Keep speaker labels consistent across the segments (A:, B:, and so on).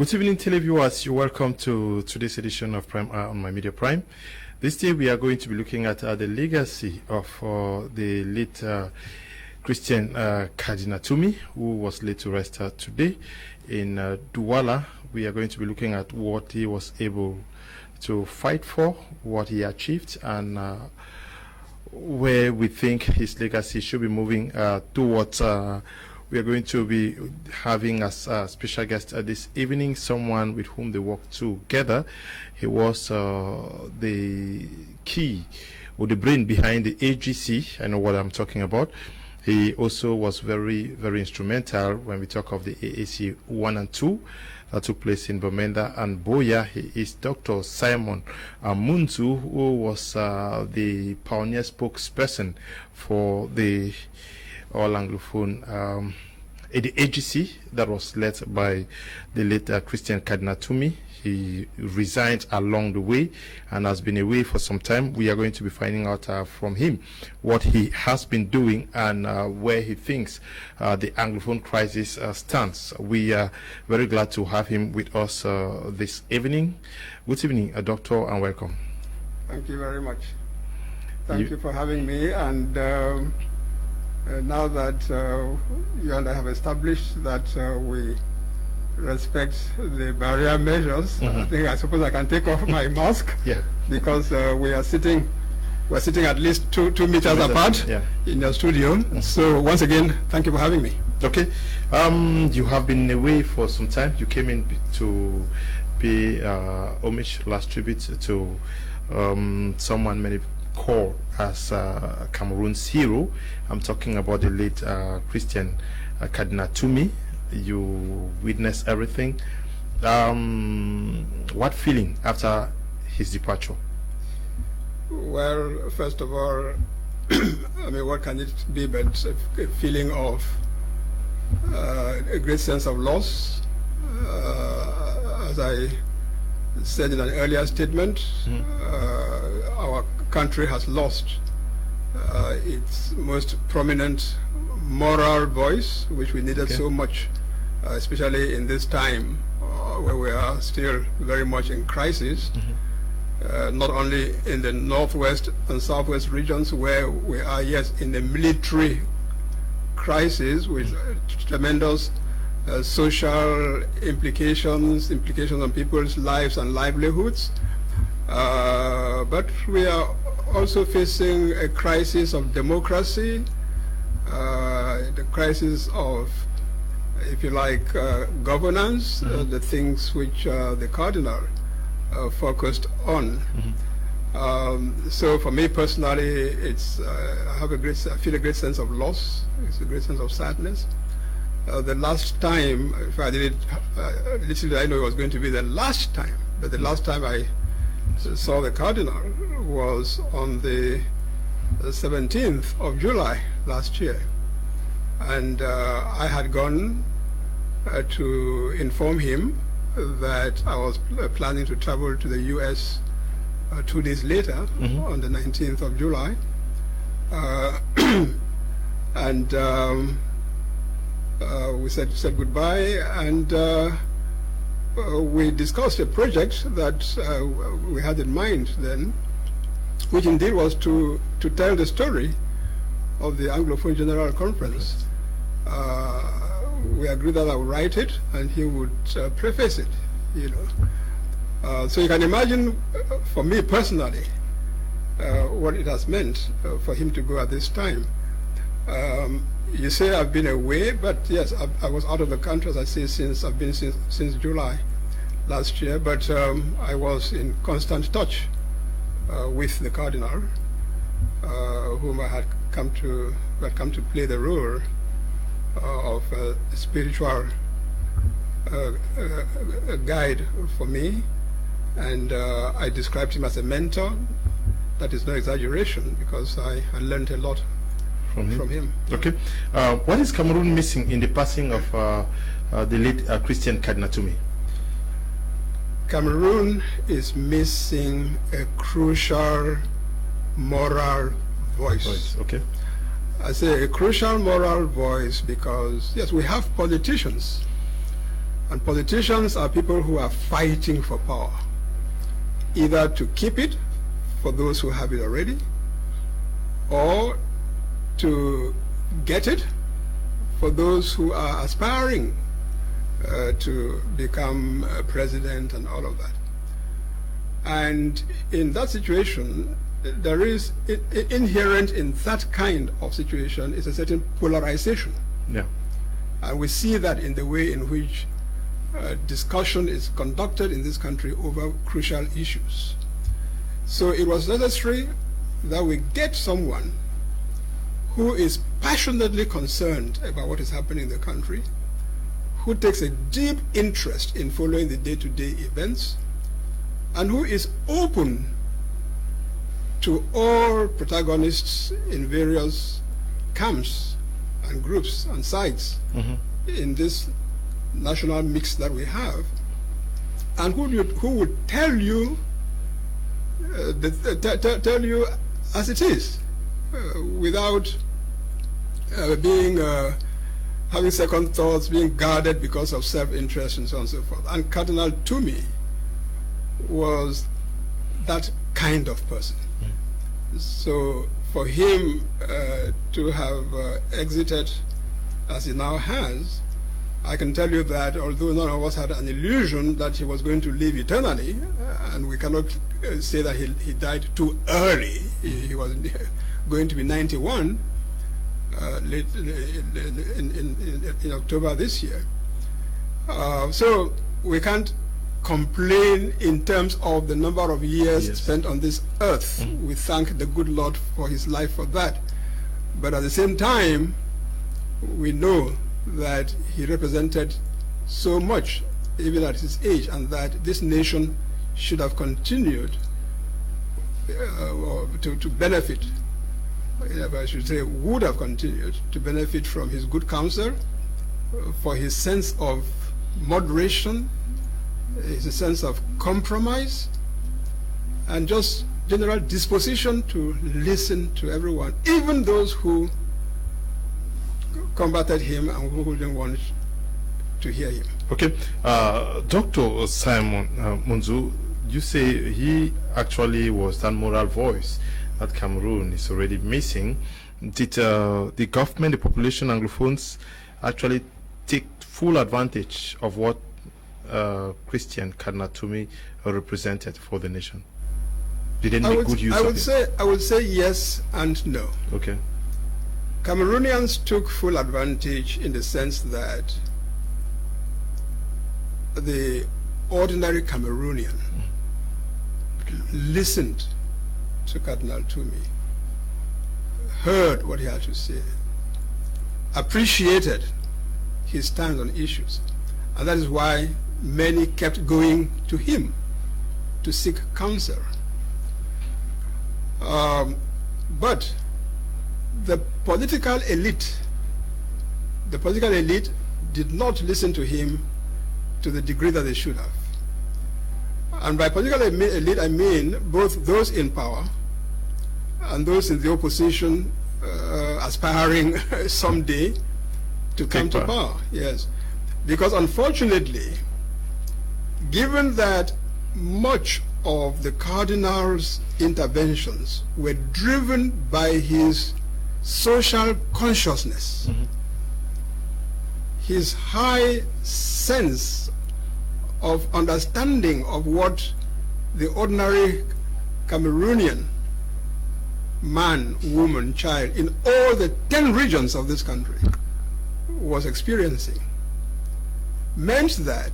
A: Good evening, televiewers. You're welcome to today's edition of Prime on My Media Prime. This day we are going to be looking at the legacy of the late Christian Cardinal Tumi, who was laid to rest today in Douala. We are going to be looking at what he was able to fight for, what he achieved, and where we think his legacy should be moving towards. We are going to be having as a special guest this evening someone with whom they worked together. He was the key or the brain behind the AGC. I know what I'm talking about. He also was very, very instrumental when we talk of the AAC 1 and 2 that took place in Bamenda and Boya. He is Dr. Simon Munzu, who was the pioneer spokesperson for the all Anglophone the AGC that was led by the late Christian Cardinal Tumi. He resigned along the way and has been away for some time. We are going to be finding out from him what he has been doing and where he thinks the Anglophone crisis stands. We are very glad to have him with us this evening. Good evening, Doctor, and welcome.
B: Thank you very much. Thank you for having me. And now that you and I have established that we respect the barrier measures, I suppose I can take off my mask.
A: Yeah.
B: Because we're sitting at least two meters apart in the studio. So once again, thank you for having me.
A: Okay. You have been away for some time. You came in to pay homage, last tribute to someone many call as Cameroon's hero. I'm talking about the late Christian Cardinal Tumi. You witnessed everything. What feeling after his departure?
B: Well, first of all, I mean, what can it be but a feeling of a great sense of loss? As I said in an earlier statement, our country has lost its most prominent moral voice, which we needed so much, especially in this time where we are still very much in crisis, not only in the northwest and southwest regions where we are, yes, in the military crisis with tremendous social implications on people's lives and livelihoods, but we are also facing a crisis of democracy, the crisis of, if you like, governance, the things which the Cardinal focused on. So for me personally, it's I feel a great sense of loss. It's a great sense of sadness. The last time, if I did it, literally I know it was going to be the last time, but the last time I saw the Cardinal was on the 17th of July last year. And I had gone to inform him that I was planning to travel to the US 2 days later, on the 19th of July. And we said goodbye, and we discussed a project that we had in mind then, which indeed was to tell the story of the Anglophone General Conference. We agreed that I would write it and he would preface it, you know. So you can imagine, for me personally, what it has meant for him to go at this time. You say I've been away, but yes, I was out of the country, as I say, since July last year, but I was in constant touch with the Cardinal, whom I had come to play the role of a spiritual guide for me, and I described him as a mentor. That is no exaggeration, because I learned a lot from him.
A: Okay. What is Cameroon missing in the passing of the late Christian Cardinal Tumi?
B: Cameroon is missing a crucial moral voice.
A: Okay.
B: I say a crucial moral voice because, yes, we have politicians And politicians are people who are fighting for power, either to keep it for those who have it already, or to get it for those who are aspiring to become president and all of that. And in that situation, there is inherent in that kind of situation is a certain polarization.
A: Yeah.
B: And we see that in the way in which discussion is conducted in this country over crucial issues. So it was necessary that we get someone who is passionately concerned about what is happening in the country, who takes a deep interest in following the day-to-day events, and who is open to all protagonists in various camps and groups and sides in this national mix that we have, and who would tell you tell you as it is, without being having second thoughts, being guarded because of self-interest and so on and so forth. And Cardinal Tumi was that kind of person. So for him to have exited as he now has, I can tell you that although none of us had an illusion that he was going to live eternally, and we cannot say that he died too early, he was going to be 91 late in October this year. So we can't complain in terms of the number of years spent on this earth. We thank the good Lord for his life for that. But at the same time, we know that he represented so much, even at his age, and that this nation should have continued to benefit, I should say, would have continued to benefit from his good counsel, for his sense of moderation, his sense of compromise, and just general disposition to listen to everyone, even those who combated him and who didn't want to hear him.
A: Okay, Dr. Simon Munzu, you say he actually was that moral voice that Cameroon is already missing. Did the government, the population, Anglophones actually take full advantage of what Christian Cardinal Tumi represented for the nation? Did they make good use of it?
B: I would say yes and no.
A: Okay.
B: Cameroonians took full advantage in the sense that the ordinary Cameroonian listened to Cardinal Tumi, heard what he had to say, appreciated his stand on issues, and that is why many kept going to him to seek counsel. But the political elite did not listen to him to the degree that they should have. And by political elite, I mean both those in power and those in the opposition aspiring someday to come to power. Yes. Because unfortunately, given that much of the Cardinal's interventions were driven by his social consciousness, his high sense of understanding of what the ordinary Cameroonian man, woman, child in all the 10 regions of this country was experiencing, meant that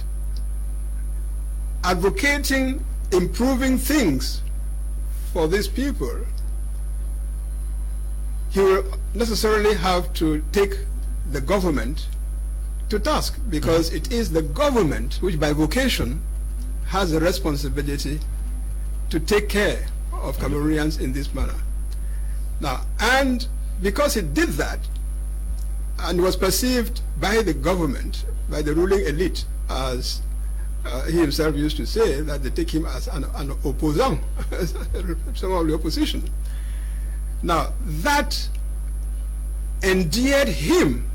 B: advocating improving things for these people, he will necessarily have to take the government to task, because it is the government which by vocation has a responsibility to take care of Cameroonians in this manner. Now, and because he did that and was perceived by the government, by the ruling elite, as he himself used to say, that they take him as an opposant, some of the opposition. Now, that endeared him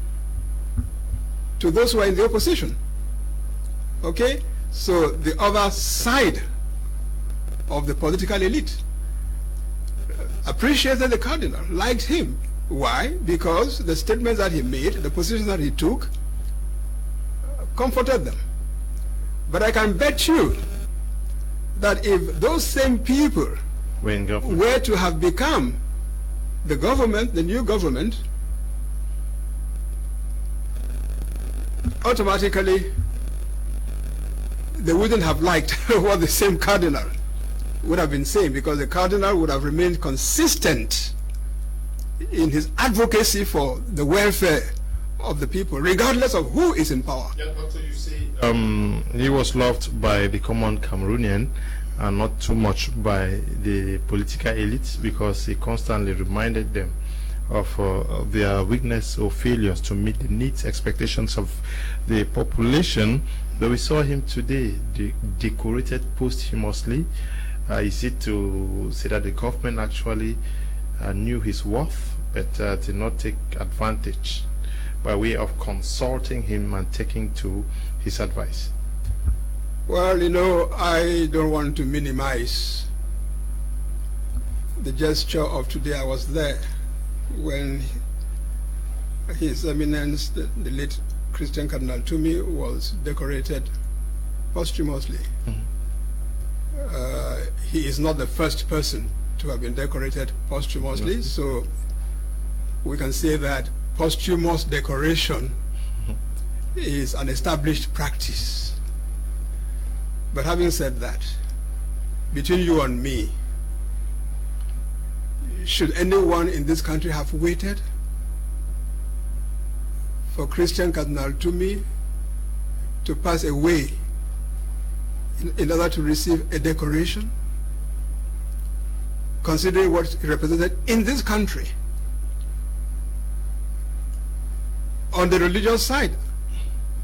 B: to those who are in the opposition. Okay? So the other side of the political elite appreciated the Cardinal, liked him. Why? Because the statements that he made, the positions that he took, comforted them. But I can bet you that if those same people were to have become the government, the new government, automatically they wouldn't have liked what the same Cardinal would have been saying, because the Cardinal would have remained consistent in his advocacy for the welfare of the people, regardless of who is in power.
A: Yeah, Doctor, you say he was loved by the common Cameroonian and not too much by the political elites, because he constantly reminded them of their weakness or failures to meet the needs, expectations of the population. But we saw him today decorated posthumously. Is it to say that the government actually knew his worth, but did not take advantage by way of consulting him and taking to his advice?
B: Well, you know, I don't want to minimize the gesture of today. I was there when His Eminence, the late Christian Cardinal Tumi, was decorated posthumously. He is not the first person to have been decorated posthumously, so we can say that posthumous decoration is an established practice. But having said that, between you and me, should anyone in this country have waited for Christian Cardinal Tumi to pass away in order to receive a decoration, considering what he represented in this country? On the religious side,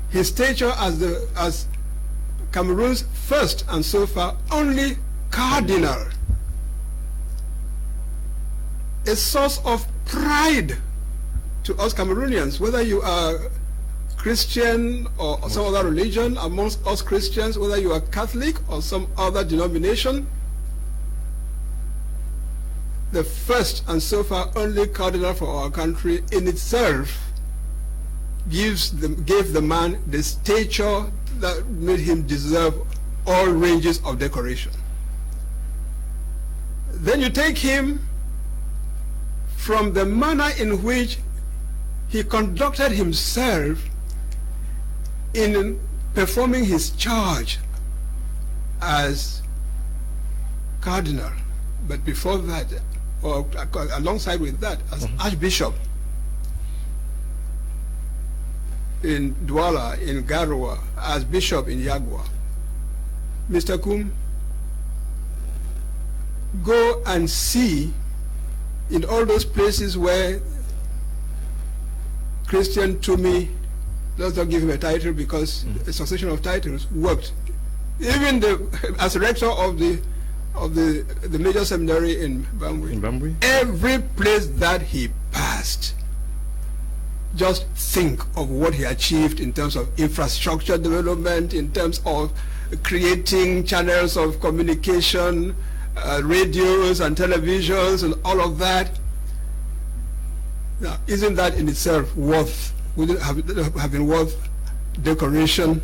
B: his stature as Cameroon's first and so far only cardinal, a source of pride to us Cameroonians, whether you are Christian or some other religion. Amongst us Christians, whether you are Catholic or some other denomination, the first and so far only cardinal for our country in itself gave the man the stature that made him deserve all ranges of decoration. Then you take him from the manner in which he conducted himself in performing his charge as cardinal, but before that, or alongside with that, as archbishop in Douala, in Garoua, as bishop in Yagua. Mr. Kum, go and see in all those places where Christian Tumi, let's not give him a title because a succession of titles worked. Even as rector of the major seminary in Bambui, every place that he passed, just think of what he achieved in terms of infrastructure development, in terms of creating channels of communication, radios and televisions and all of that. Now, isn't that in itself would it have been worth decoration?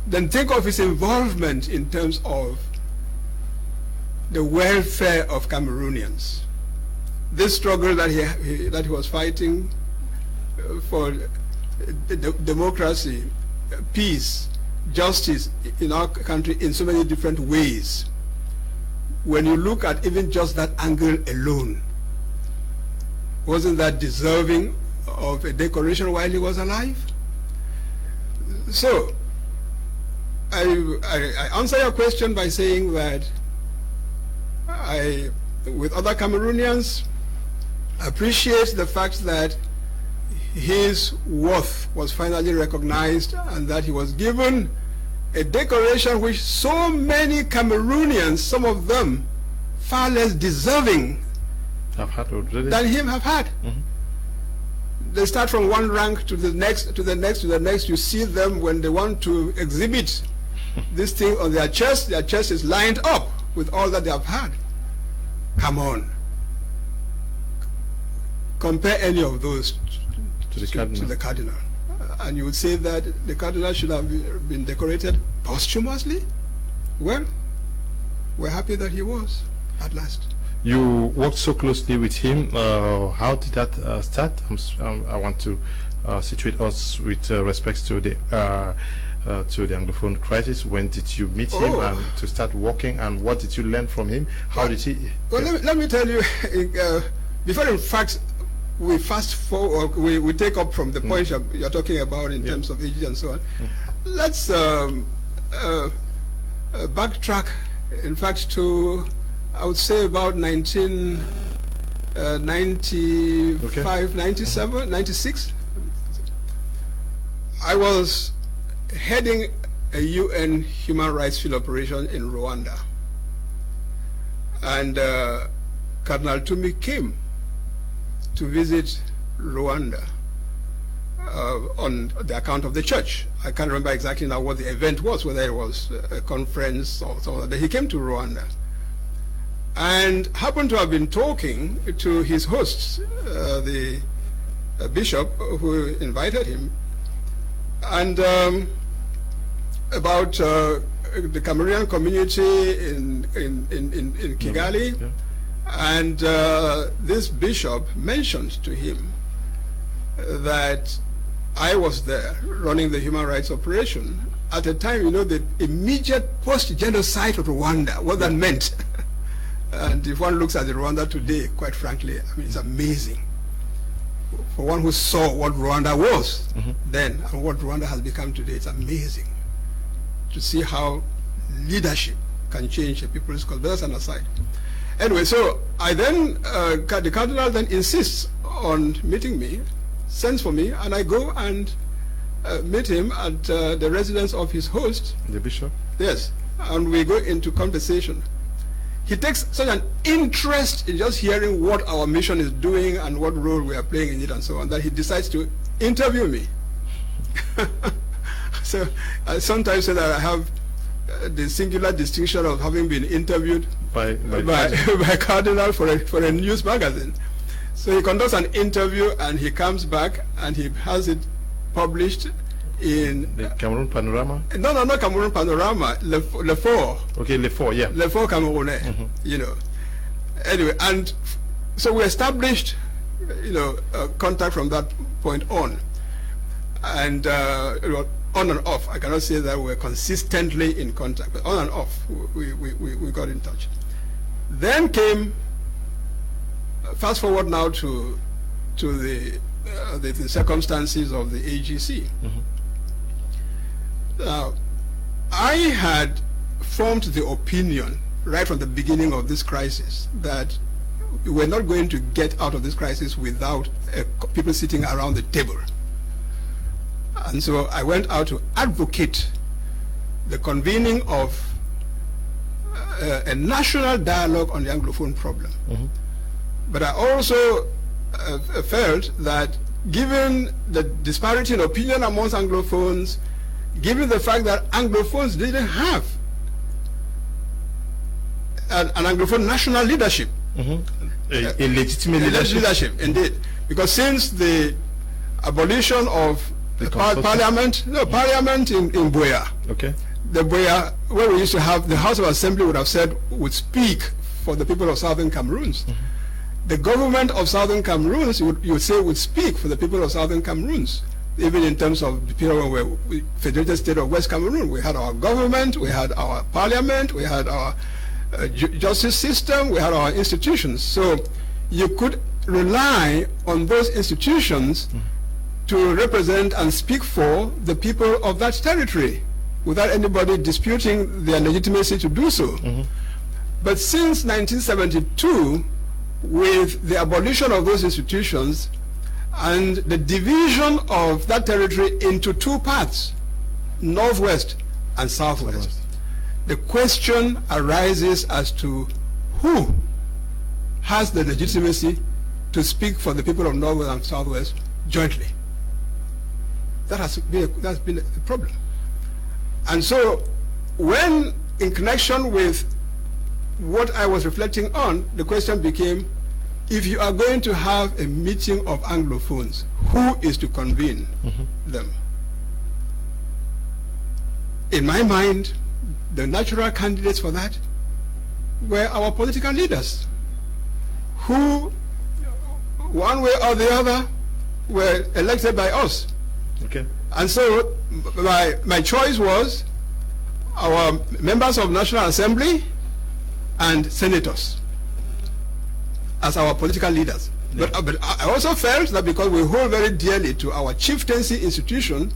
B: Then think of his involvement in terms of the welfare of Cameroonians. This struggle that he was fighting for democracy, peace, justice in our country in so many different ways. When you look at even just that angle alone, wasn't that deserving of a decoration while he was alive? So, I answer your question by saying that I, with other Cameroonians, appreciate the fact that his worth was finally recognized and that he was given a decoration which so many Cameroonians, some of them far less deserving than him, have had. they start from one rank to the next, to the next, to the next. You see them when they want to exhibit this thing on their chest is lined up with all that they have had. Come on. Compare any of those
A: to the Cardinal.
B: And you would say that the Cardinal should have been decorated posthumously? Well, we're happy that he was, at last.
A: You worked so closely with him. How did that start? I want to situate us with respect to the Anglophone crisis. When did you meet him and to start working, and what did you learn from him? How did he?
B: Well, let me tell you, before in fact we fast forward, we take up from the point you're talking about in terms of age and so on. Let's backtrack, in fact, to, I would say, about 1995, 97, 96. I was heading a UN human rights field operation in Rwanda, and Cardinal Tumi'S came to visit Rwanda on the account of the church. I can't remember exactly now what the event was, whether it was a conference or something, but he came to Rwanda and happened to have been talking to his hosts, the bishop who invited him, and about the Cameroon community in Kigali. And this bishop mentioned to him that I was there running the human rights operation at a time, you know, the immediate post-genocide of Rwanda, what that meant. And if one looks at the Rwanda today, quite frankly, I mean, it's amazing. For one who saw what Rwanda was then and what Rwanda has become today, it's amazing to see how leadership can change a people's culture. But that's an aside. Anyway, so I then, the Cardinal then insists on meeting me, sends for me, and I go and meet him at the residence of his host.
A: The bishop?
B: Yes, and we go into conversation. He takes such an interest in just hearing what our mission is doing and what role we are playing in it and so on, that he decides to interview me. So I sometimes say that I have the singular distinction of having been interviewed by Cardinal for a news magazine. So he conducts an interview and he comes back and he has it published in
A: the Cameroon Panorama.
B: No, not Cameroon Panorama. Le Fort.
A: Okay, Le Fort, yeah.
B: Le Fort Camerounais. You know. Anyway, and so we established, you know, contact from that point on, and on and off. I cannot say that we're consistently in contact, but on and off, we got in touch. Then came, fast forward now to the circumstances of the AGC. Now, I had formed the opinion right from the beginning of this crisis that we're not going to get out of this crisis without people sitting around the table. And so I went out to advocate the convening of a national dialogue on the Anglophone problem. But I also felt that given the disparity in opinion amongst Anglophones, given the fact that Anglophones didn't have an Anglophone national leadership,
A: a legitimate
B: leadership, indeed, because since the abolition of the parliament in Buea, the Buea, where we used to have the House of Assembly would have said would speak for the people of Southern Cameroons. The government of Southern Cameroons, you would say, would speak for the people of Southern Cameroons. Even in terms of the period when we federated state of West Cameroon, we had our government, we had our parliament, we had our justice system, we had our institutions. So you could rely on those institutions to represent and speak for the people of that territory without anybody disputing their legitimacy to do so. But since 1972, with the abolition of those institutions and the division of that territory into two parts, Northwest and Southwest, the question arises as to who has the legitimacy to speak for the people of Northwest and Southwest jointly. That's been a problem. And so when, in connection with what I was reflecting on, the question became, if you are going to have a meeting of Anglophones, who is to convene them? In my mind, the natural candidates for that were our political leaders, who, one way or the other, were elected by us.
A: Okay.
B: And so my choice was our members of National Assembly and senators as our political leaders. Yeah. But I also felt that because we hold very dearly to our chieftaincy institution,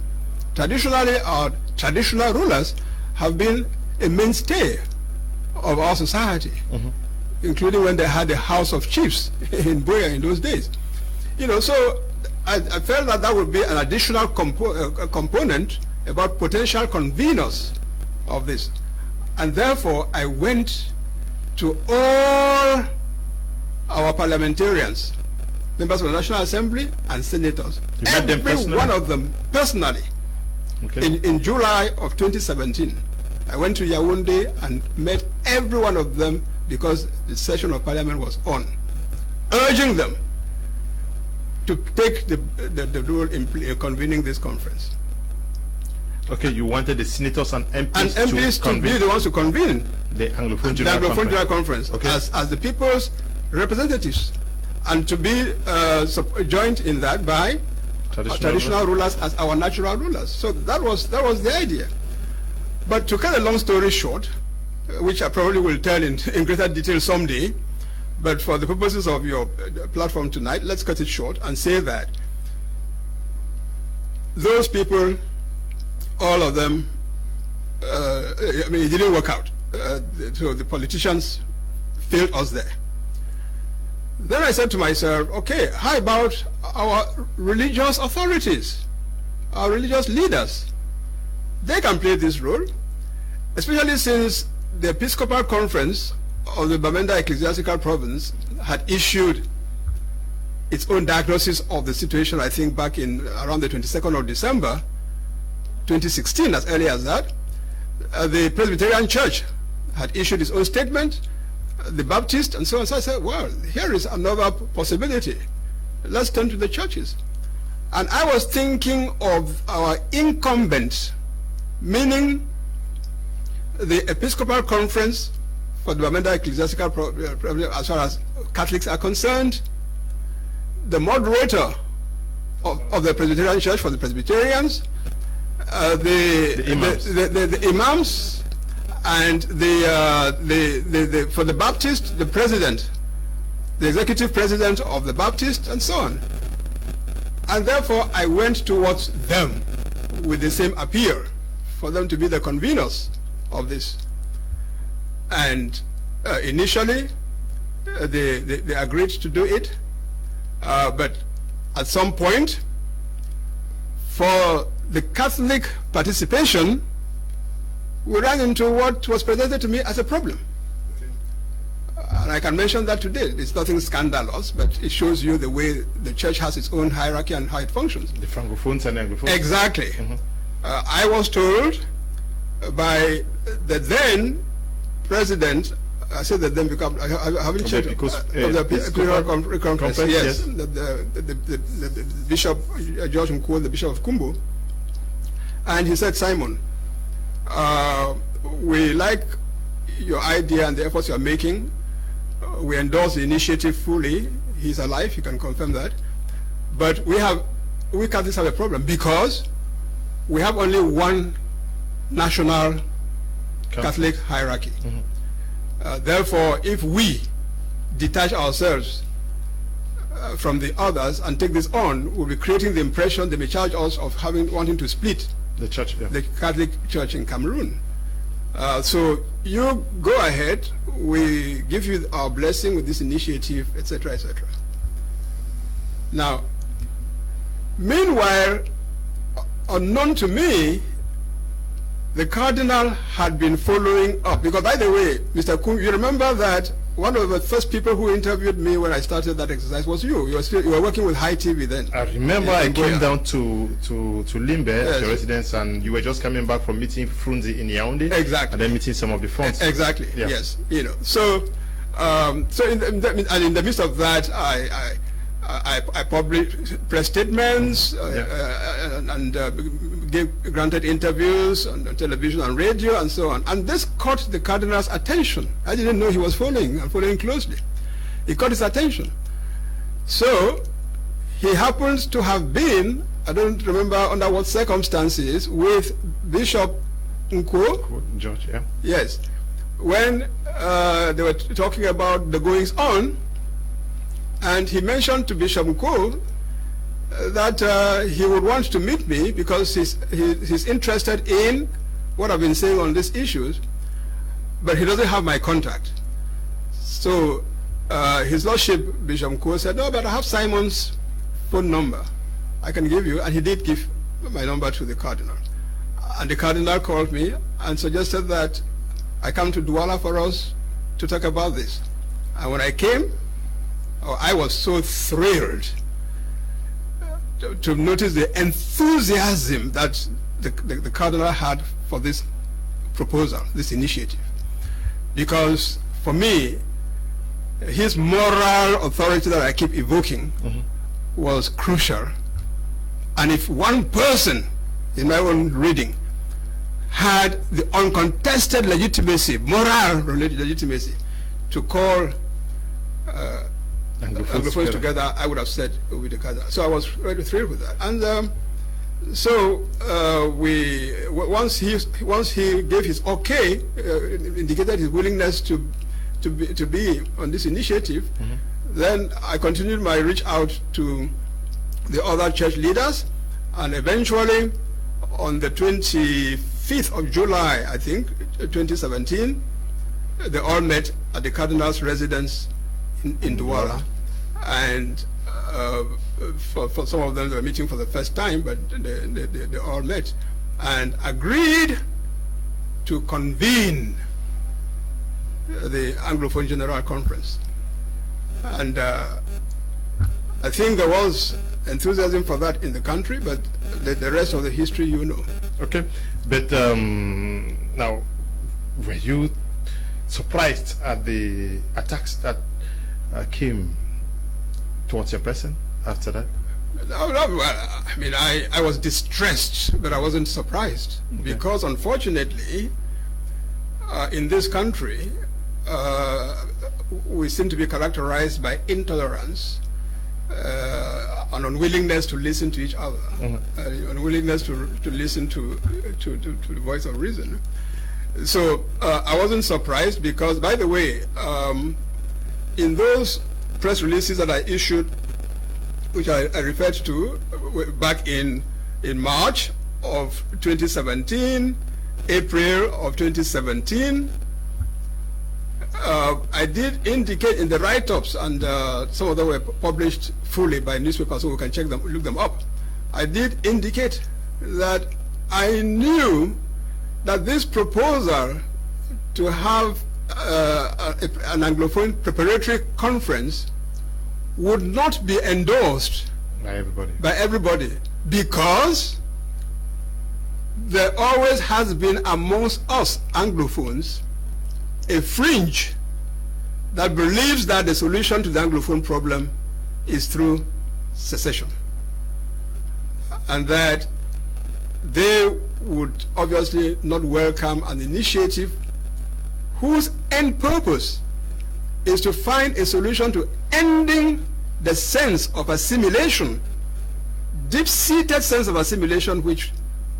B: traditionally our traditional rulers have been a mainstay of our society, including when they had the House of Chiefs in Boya in those days. You know, so I felt that that would be an additional component about potential conveners of this. And therefore, I went to all our parliamentarians, members of the National Assembly and senators, every one of them personally. Okay. In July of 2017, I went to Yaoundé and met every one of them because the session of parliament was on, urging them to take the role in convening this conference.
A: Okay, you wanted the senators and MPs,
B: to be the ones to convene
A: the Anglophone General Conference,
B: okay, as the people's representatives, and to be joined in that by traditional rulers as our natural rulers. So that was the idea. But to cut a long story short, which I probably will tell in greater detail someday, but for the purposes of your platform tonight, let's cut it short and say that those people, all of them, I mean, it didn't work out. So the politicians failed us there. Then I said to myself, okay, how about our religious authorities, our religious leaders? They can play this role, especially since the Episcopal Conference of the Bamenda Ecclesiastical Province had issued its own diagnosis of the situation, I think back in around the 22nd of December 2016, as early as that. The Presbyterian Church had issued its own statement, the Baptist, and so on. So I said, well, here is another possibility. Let's turn to the churches. And I was thinking of our incumbent, meaning the Episcopal Conference for the Bamenda Ecclesiastical Province, as far as Catholics are concerned, the moderator of the Presbyterian Church for the Presbyterians, the imams, and for the Baptist, the president, the executive president of the Baptist, and so on. And therefore, I went towards them with the same appeal for them to be the conveners of this. And initially, they agreed to do it, but at some point, for the Catholic participation, we ran into what was presented to me as a problem. And I can mention that today. It's nothing scandalous, but it shows you the way the church has its own hierarchy and how it functions.
A: The Francophones and Anglophones.
B: Exactly. I was told by the then president, I said that then because I haven't checked, of the Episcopal Conference, yes. The Bishop, George Mkwo, the Bishop of Kumbo, and he said, Simon, we like your idea and the efforts you are making. We endorse the initiative fully. He's alive, he can confirm that. But we Catholics have a problem because we have only one national Catholic hierarchy. Therefore, if we detach ourselves from the others and take this on, we'll be creating the impression they may charge us of wanting to split
A: the church,
B: the Catholic Church in Cameroon. So you go ahead, we give you our blessing with this initiative, etc., etc. Now, meanwhile, unknown to me, the Cardinal had been following up, because by the way, Mr. Kum, you remember that one of the first people who interviewed me when I started that exercise was you. You were working with High TV then.
A: I remember I came down to Limbe, yes, your residence, and you were just coming back from meeting Frunzi in Yaoundé.
B: Exactly.
A: And then meeting some of the funds.
B: Exactly. Yeah. Yes. You know. So, in the midst of that, I published press statements and granted interviews on television and radio and so on. And this caught the Cardinal's attention. I didn't know he was following closely. It caught his attention. So he happens to have been, I don't remember under what circumstances, with Bishop Nko.
A: George, yeah.
B: Yes. When they were talking about the goings on, and he mentioned to Bishop Nko that he would want to meet me because he's interested in what I've been saying on these issues, but he doesn't have my contact. So His Lordship, Bishop Nko, said, no, but I have Simon's phone number. I can give you, and he did give my number to the Cardinal. And the Cardinal called me and suggested that I come to Douala for us to talk about this. And when I came, I was so thrilled to notice the enthusiasm that the Cardinal had for this proposal, this initiative. Because for me, his moral authority that I keep evoking was crucial. And if one person, in my own reading, had the uncontested legitimacy, moral legitimacy, to call Anglophones together, I would have said with the Cardinal. So I was very thrilled with that. And so once he gave his okay, indicated his willingness to be on this initiative, then I continued my reach out to the other church leaders, and eventually on the 25th of July, I think, 2017, they all met at the Cardinal's residence in Douala, and for some of them they were meeting for the first time, but they all met and agreed to convene the Anglophone General Conference. And I think there was enthusiasm for that in the country, but the rest of the history you know.
A: Okay, but now, were you surprised at the attacks that came towards your person after that?
B: No, I mean, I was distressed, but I wasn't surprised, because unfortunately, in this country, we seem to be characterized by intolerance, an unwillingness to listen to each other, unwillingness to listen to the voice of reason. So I wasn't surprised, because, by the way, in those press releases that I issued, which I referred to back in March of 2017, April of 2017, I did indicate in the write-ups, and some of them were published fully by newspapers, so we can check them, look them up. I did indicate that I knew that this proposal to have an Anglophone preparatory conference would not be endorsed by everybody, because there always has been amongst us Anglophones a fringe that believes that the solution to the Anglophone problem is through secession, and that they would obviously not welcome an initiative whose end purpose is to find a solution to ending the sense of assimilation, deep-seated sense of assimilation, which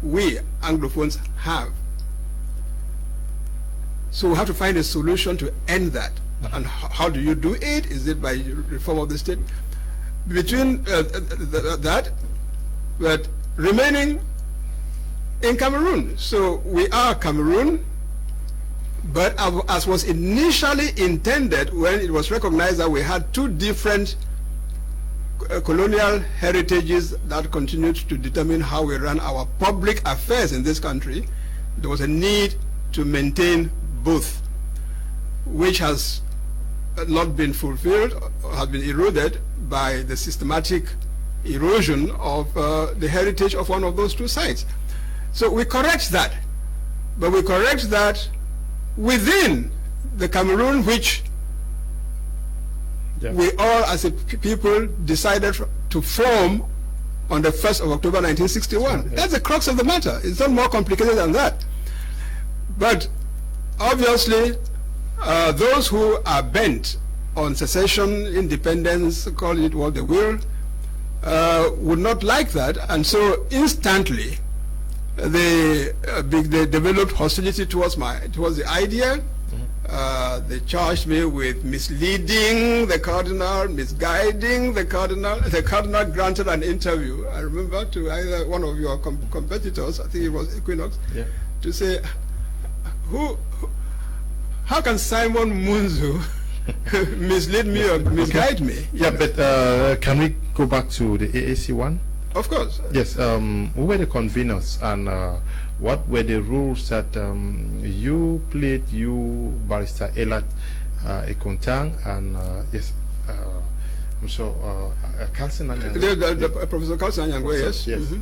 B: we Anglophones have. So we have to find a solution to end that. And how do you do it? Is it by reform of the state? Between that, but remaining in Cameroon. So we are Cameroon, but as was initially intended, when it was recognized that we had two different colonial heritages that continued to determine how we run our public affairs in this country, there was a need to maintain both, which has not been fulfilled, or has been eroded by the systematic erosion of the heritage of one of those two sides. So we correct that, but we correct that within the Cameroon which we all as a people decided to form on the 1st of October 1961. That's the crux of the matter. It's not more complicated than that. But obviously, those who are bent on secession, independence, call it what they will, would not like that, and so instantly they developed hostility towards the idea. They charged me with misleading the Cardinal, misguiding the Cardinal. The Cardinal granted an interview, I remember, to either one of your competitors, I think it was Equinox, to say, how can Simon Munzu mislead me or misguide me?
A: Yeah, but can we go back to the AAC one?
B: Of course.
A: Yes. Who were the conveners, and what were the rules that you played, you, Barrister Elat Ekontang, and yes, I'm sure Carlson
B: Anyangwe. Professor Carlson Anyangwe, yes.
A: Yes.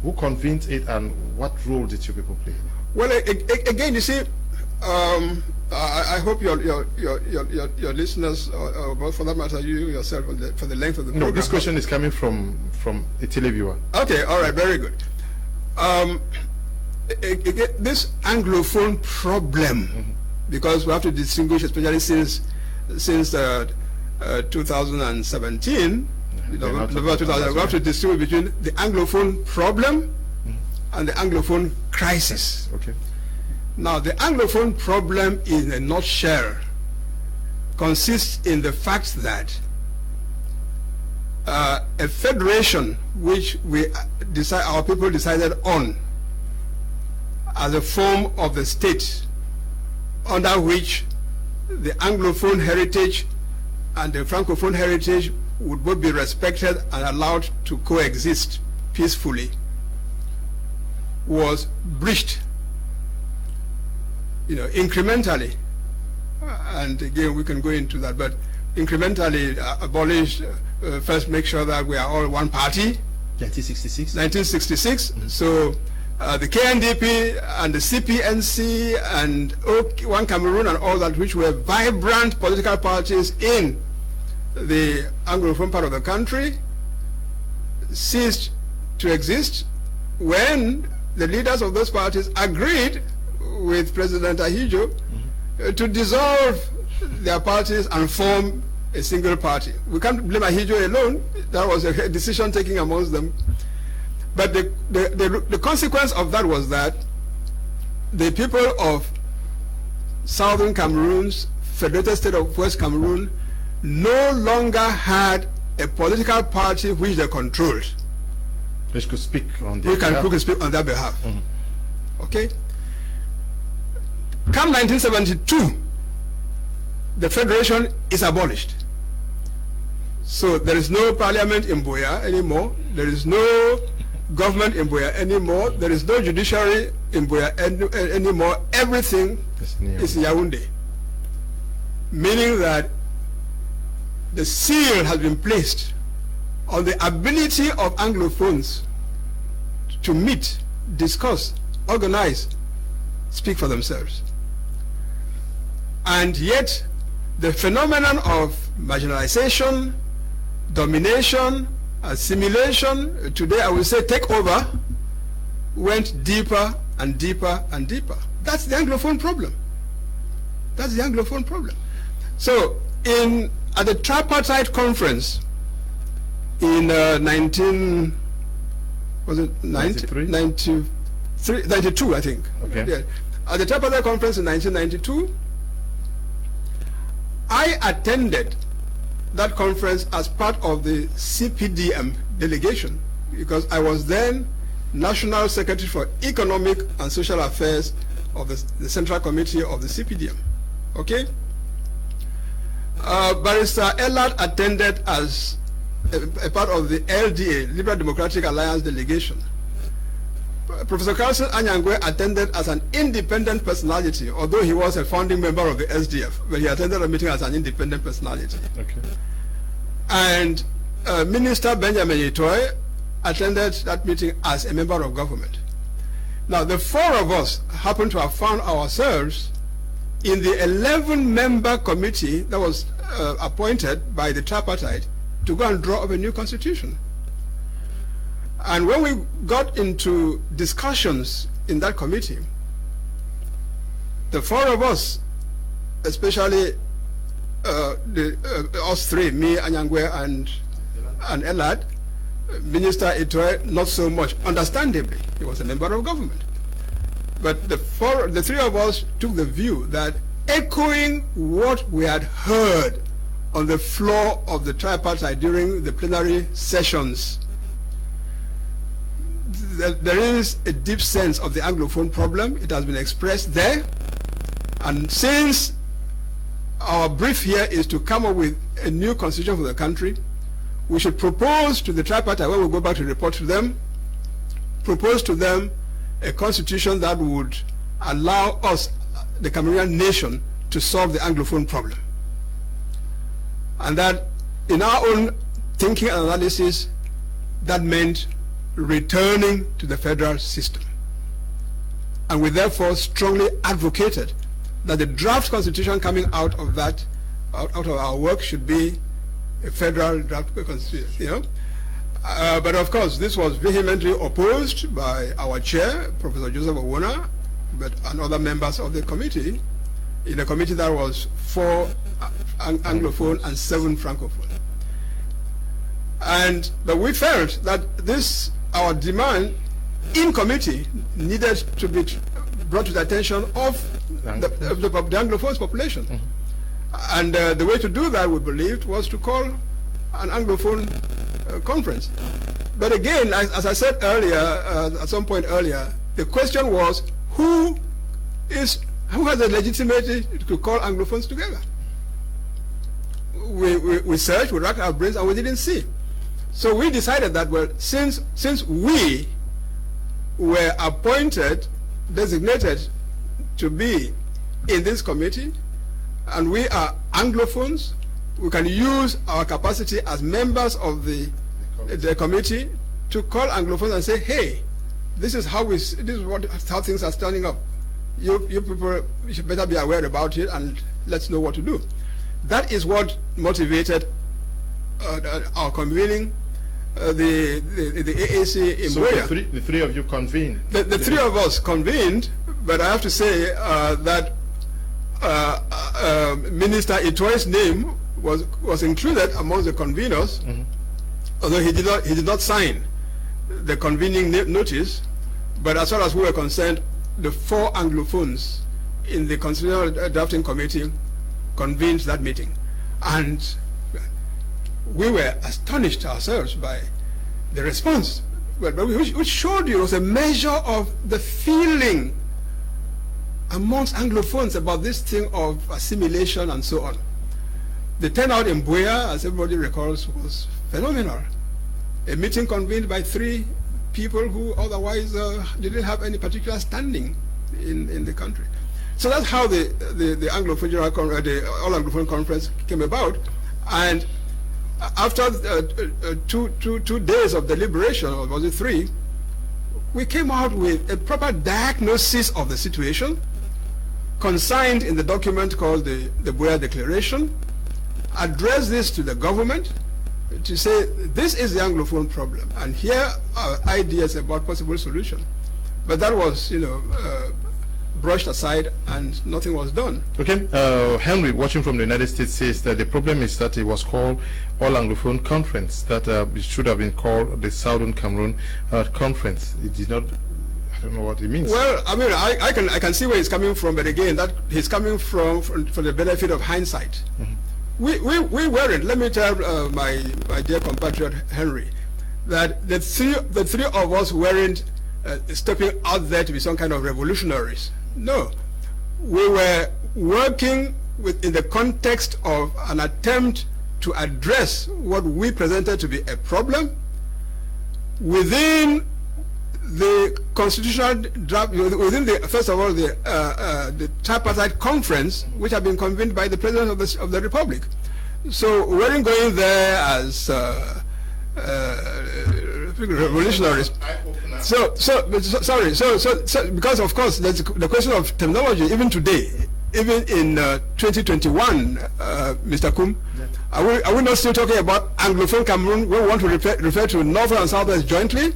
A: Who convened it, and what role did you people play?
B: Well, again, you see, I hope your listeners, or for that matter, you yourself, for the length of the program.
A: No, this question is coming from a televiewer.
B: Okay, all right, very good. This Anglophone problem, because we have to distinguish, especially since 2017, November 2000, we have to distinguish between the Anglophone problem and the Anglophone crisis.
A: Okay.
B: Now, the Anglophone problem, in a nutshell, consists in the fact that a federation which our people decided on as a form of the state, under which the Anglophone heritage and the Francophone heritage would both be respected and allowed to coexist peacefully, was breached, incrementally. And again, we can go into that, but incrementally abolished, first make sure that we are all one party. 1966. So the KNDP and the CPNC and One Cameroon and all that, which were vibrant political parties in the Anglophone part of the country, ceased to exist when the leaders of those parties agreed with President Ahidjo to dissolve their parties and form a single party. We can't blame Ahidjo alone. That was a decision taken amongst them. But the consequence of that was that the people of Southern Cameroon's Federated State of West Cameroon no longer had a political party which they controlled.
A: Which could speak on their behalf.
B: Who can speak on their behalf. Okay? Come 1972, the federation is abolished. So there is no parliament in Buea anymore. There is no government in Buea anymore. There is no judiciary in Buea anymore. Everything is Yaoundé. Meaning that the seal has been placed on the ability of Anglophones to meet, discuss, organize, speak for themselves. And yet, the phenomenon of marginalization, domination, assimilation, today I will say takeover, went deeper and deeper and deeper. That's the Anglophone problem. That's the Anglophone problem. So, at the tripartite conference in 92, I think.
A: Okay.
B: Yeah. At the tripartite conference in 1992, I attended that conference as part of the CPDM delegation, because I was then National Secretary for Economic and Social Affairs of the Central Committee of the CPDM. Okay? Barrister Elat attended as a part of the LDA, Liberal Democratic Alliance delegation. Professor Carlson Anyangwe attended as an independent personality, although he was a founding member of the SDF, but he attended a meeting as an independent personality.
A: Okay.
B: And Minister Benjamin Itoye attended that meeting as a member of government. Now, the four of us happened to have found ourselves in the 11-member committee that was appointed by the tripartite to go and draw up a new constitution. And when we got into discussions in that committee, the four of us, especially us three, me, Anyangwe, and Elad, Minister Itoye, not so much. Understandably, he was a member of government. But the three of us took the view that, echoing what we had heard on the floor of the tripartite during the plenary sessions, there is a deep sense of the Anglophone problem. It has been expressed there. And since our brief here is to come up with a new constitution for the country, we should propose to the tripartite, when we go back to report to them, propose to them a constitution that would allow us, the Cameroonian nation, to solve the Anglophone problem. And that, in our own thinking and analysis, that meant returning to the federal system. And we therefore strongly advocated that the draft constitution coming out of that, out of our work, should be a federal draft constitution, you know. But of course, this was vehemently opposed by our chair, Professor Joseph Owona, and other members of the committee, in a committee that was 4 Anglophone and 7 Francophone. But we felt that this, our demand in committee, needed to be brought to the attention of the Anglophone population. Mm-hmm. And the way to do that, we believed, was to call an Anglophone conference. But again, as I said earlier, at some point earlier, the question was, who has the legitimacy to call Anglophones together? We searched, we racked our brains, and we didn't see. So we decided that, well, since we were appointed, designated to be in this committee, and we are Anglophones, we can use our capacity as members of the committee to call Anglophones and say, hey, this is how things are standing up. You people, you should better be aware about it, and let's know what to do. That is what motivated our convening the AAC in Boya.
A: So the three of you convened?
B: The three of us convened, but I have to say that Minister Itoye's name was included among the conveners, mm-hmm. although he did not sign the convening notice. But as far as we were concerned, the 4 Anglophones in the Constitutional Drafting Committee convened that meeting, and we were astonished ourselves by the response, which showed you was a measure of the feeling amongst Anglophones about this thing of assimilation and so on. The turnout in Boya, as everybody recalls, was phenomenal. A meeting convened by 3 people who otherwise didn't have any particular standing in the country. So that's how the Anglophone the All Anglophone Conference came about. And after 2 days of deliberation, or was it 3, we came out with a proper diagnosis of the situation, consigned in the document called the Boya Declaration, addressed this to the government to say, this is the Anglophone problem, and here are ideas about possible solution. But that was, brushed aside, and nothing was done. Okay,
A: Henry, watching from the United States, says that the problem is that it was called All Anglophone Conference, that it should have been called the Southern Cameroon Conference. It did not. I don't know what it means.
B: Well, I mean, I can see where he's coming from, but again, that he's coming from for the benefit of hindsight. Mm-hmm. We weren't. Let me tell my dear compatriot Henry that the three of us weren't stepping out there to be some kind of revolutionaries. No, we were working in the context of an attempt to address what we presented to be a problem within the constitutional draft, within the, first of all, the tripartite conference, which had been convened by the President of the Republic. So we weren't going there as revolutionaries. So because of course there's the question of terminology, even today, even in 2021, Mr. Kum, are we not still talking about Anglophone Cameroon when we want to refer to North and Southwest jointly?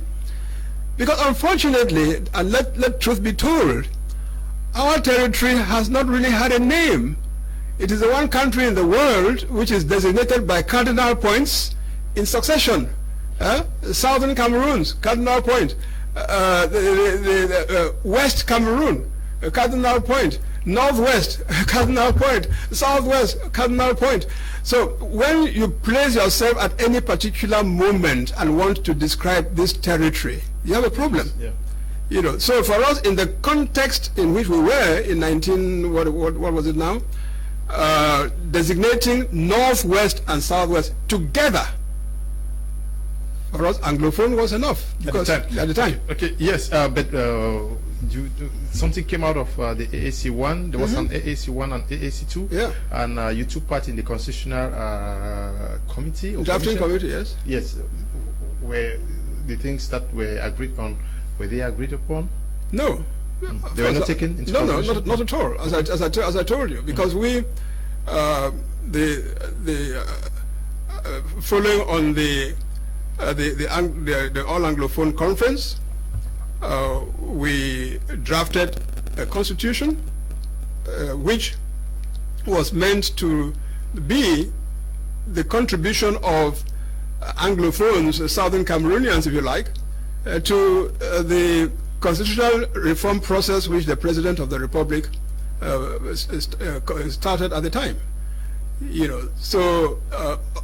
B: Because unfortunately, and let truth be told, our territory has not really had a name. It is the one country in the world which is designated by cardinal points in succession. Southern Cameroon's cardinal point, West Cameroon, cardinal point, Northwest, cardinal point, Southwest, cardinal point. So when you place yourself at any particular moment and want to describe this territory, you have a problem.
A: Yeah.
B: You know, so for us, in the context in which we were in what was it now? Designating Northwest and Southwest together, for us, Anglophone was enough because at the time.
A: Okay, yes, but something came out of the AAC1. There was an AAC1 and AAC2.
B: Yeah.
A: And you took part in the constitutional committee.
B: Drafting committee, yes.
A: Yes. Where the things that were agreed on, were they agreed upon?
B: No.
A: They were not taken into consideration?
B: No, not at all. As I told you, because we, following on the All Anglophone Conference, we drafted a constitution which was meant to be the contribution of Anglophones, Southern Cameroonians, if you like, to the constitutional reform process which the President of the Republic started at the time. You know, so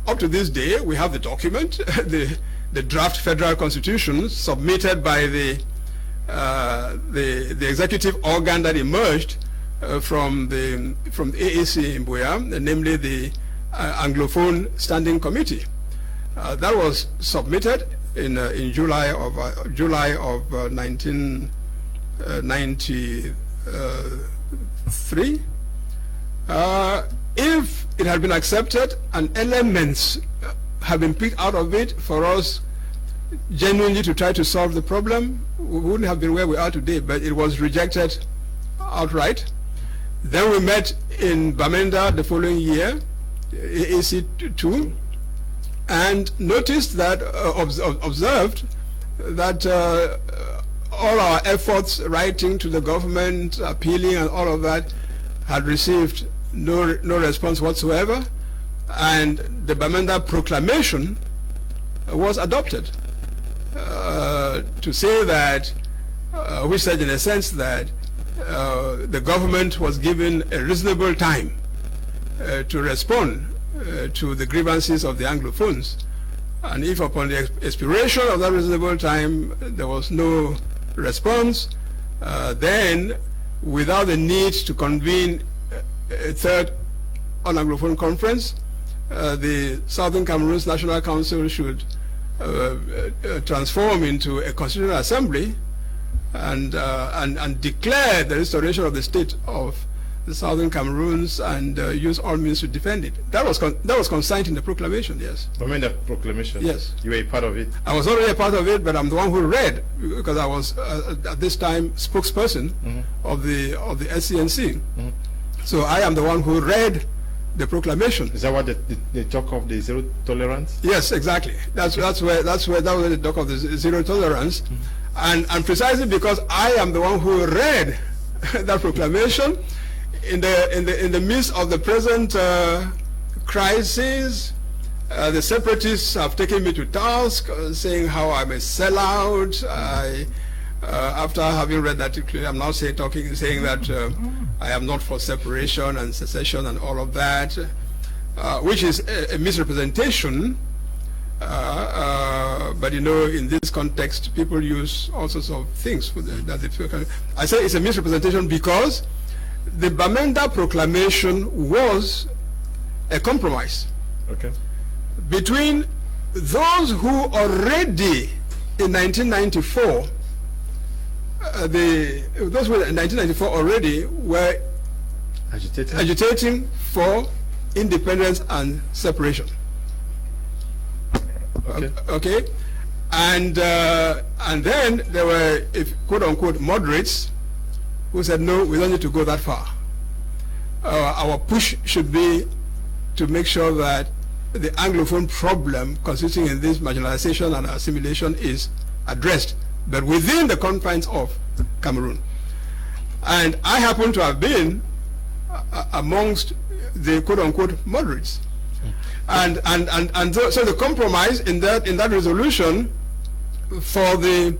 B: up to this day, we have the document, the draft federal constitution submitted by the executive organ that emerged from the AAC in Buea, namely the Anglophone Standing Committee. That was submitted in July of 1993. If it had been accepted and elements have been picked out of it for us genuinely to try to solve the problem, we wouldn't have been where we are today, but it was rejected outright. Then we met in Bamenda the following year, AAC2, and noticed that, observed that all our efforts writing to the government, appealing and all of that had received no response whatsoever, and the Bamenda Proclamation was adopted to say that, which said in a sense that the government was given a reasonable time to respond to the grievances of the Anglophones, and if upon the expiration of that reasonable time there was no response, then without the need to convene a third All-Anglophone conference, the Southern Cameroon's National Council should transform into a constitutional assembly and declare the restoration of the state of the Southern Cameroons and use all means to defend it. That was consigned in the proclamation, yes.
A: I mean the proclamation?
B: Yes.
A: You were a part of it?
B: I was already a part of it, but I'm the one who read, because I was at this time spokesperson of the SCNC. So I am the one who read the proclamation.
A: Is that what they talk of the zero tolerance?
B: Yes, exactly. That was the talk of the zero tolerance, and precisely because I am the one who read that proclamation in the midst of the present crisis, the separatists have taken me to task, saying how I'm a sellout. After having read that, I'm now saying that I am not for separation and secession and all of that, which is a misrepresentation. But you know, in this context, people use all sorts of things for that. I say it's a misrepresentation because the Bamenda Proclamation was a compromise between those who already in 1994 those who in 1994 already were agitating for independence and separation. Okay. And then there were, quote unquote, moderates who said, no, we don't need to go that far. Our push should be to make sure that the Anglophone problem consisting in this marginalization and assimilation is addressed, but within the confines of Cameroon. And I happen to have been amongst the quote-unquote moderates. And so the compromise in that resolution for the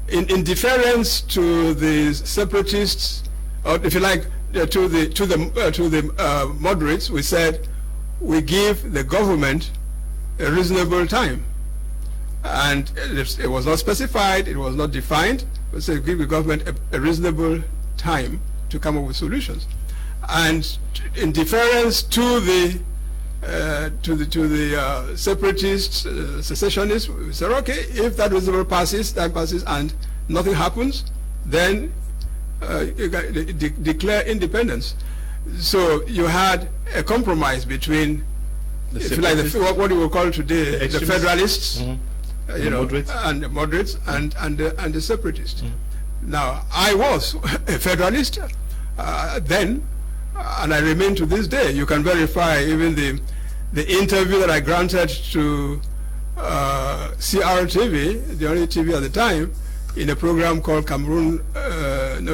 B: in deference to the separatists, or if you like, to the moderates, we said we give the government a reasonable time, and it was not specified, it was not defined. We said give the government a reasonable time to come up with solutions, and in deference to the separatists, secessionists, we said, okay, if that reasonable time passes and nothing happens, then you declare independence. So you had a compromise between, if you like, what you will call today the federalists, and the moderates, and the separatists. Now, I was a federalist then, and I remain to this day. You can verify even the interview that I granted to CRTV, the only TV at the time, in a program called Cameroon, in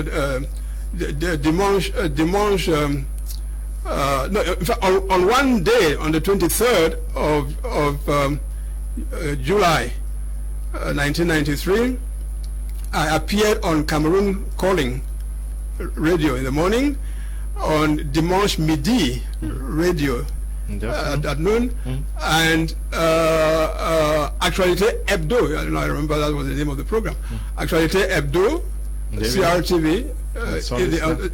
B: fact, on one day, on the 23rd of July 1993, I appeared on Cameroon Calling radio in the morning, on Dimanche Midi radio at noon, and Actualité Hebdo. I remember that was the name of the program. Actualité Hebdo, CRTV,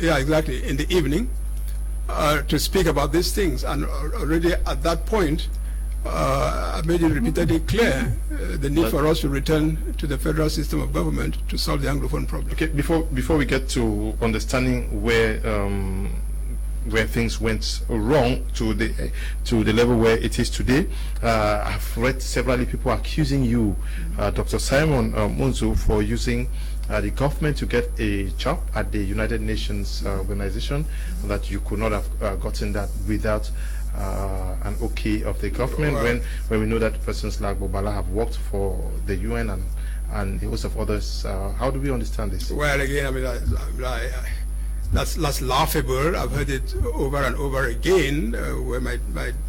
B: yeah, exactly, in the evening, to speak about these things. And already at that point, I made it repeatedly clear the need for us to return to the federal system of government to solve the Anglophone problem.
A: Okay, before we get to understanding where things went wrong to the level where it is today, I've read several people accusing you, Dr. Simon Munzu, for using the government to get a job at the United Nations organization, that you could not have gotten that without an okay of the government, when we know that persons like Bobala have worked for the UN and a host of others. How do we understand this?
B: Well, again, I mean, that's laughable. I've heard it over and over again, where my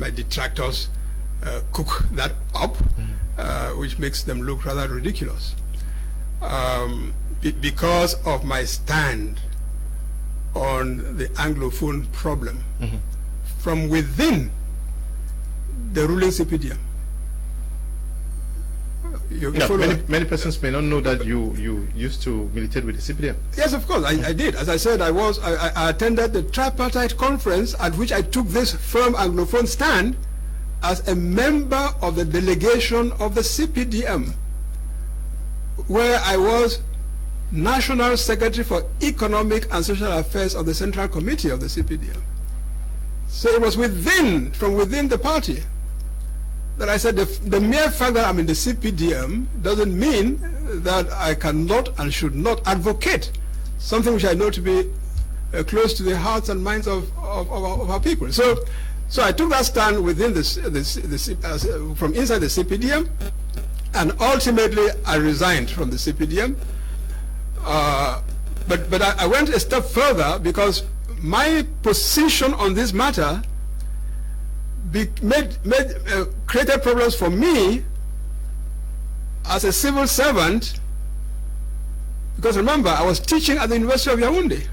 B: detractors cook that up, which makes them look rather ridiculous. Because of my stand on the Anglophone problem from within the ruling CPDM.
A: Many persons may not know that you used to militate with the CPDM.
B: Yes, of course, I did. As I said, I attended the tripartite conference at which I took this firm Anglophone stand as a member of the delegation of the CPDM, where I was National Secretary for Economic and Social Affairs of the Central Committee of the CPDM. So it was from within the party that I said the mere fact that I'm in the CPDM doesn't mean that I cannot and should not advocate something which I know to be close to the hearts and minds of our people. So I took that stand within from inside the CPDM, and ultimately I resigned from the CPDM. But I went a step further, because my position on this matter created problems for me as a civil servant, because remember, I was teaching at the University of Yaoundé,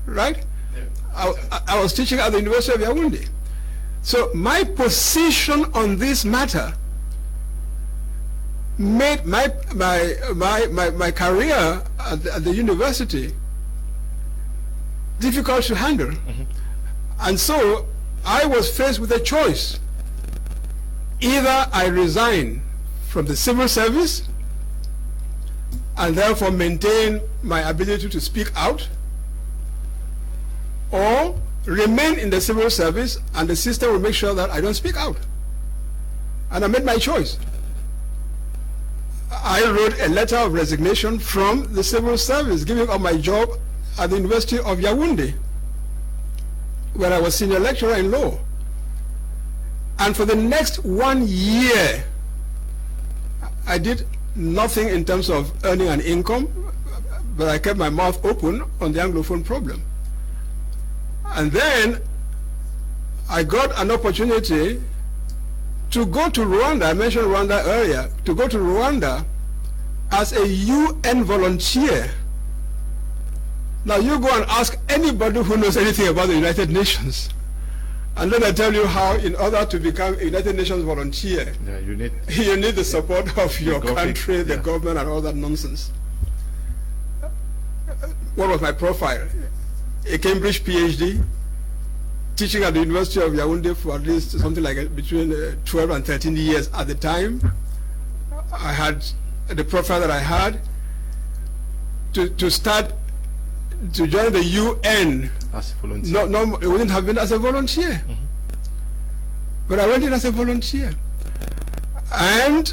B: right? Yeah. I was teaching at the University of Yaoundé. So my position on this matter made my career at the university difficult to handle. And so I was faced with a choice. Either I resign from the civil service, and therefore maintain my ability to speak out, or remain in the civil service and the system will make sure that I don't speak out. And I made my choice. I wrote a letter of resignation from the civil service, giving up my job at the University of Yaoundé, where I was senior lecturer in law. And for the next 1 year, I did nothing in terms of earning an income, but I kept my mouth open on the Anglophone problem. And then I got an opportunity to go to Rwanda. I mentioned Rwanda earlier. To go to Rwanda as a UN volunteer. Now you go and ask anybody who knows anything about the United Nations, and then I tell you how, in order to become a United Nations volunteer, you need the support of your country, the government, and all that nonsense. What was my profile? A Cambridge PhD, teaching at the University of Yaoundé for at least something like between 12 and 13 years at the time. I had the profile that I had to start to join the UN. As a volunteer? No, it wouldn't have been as a volunteer. Mm-hmm. But I went in as a volunteer. And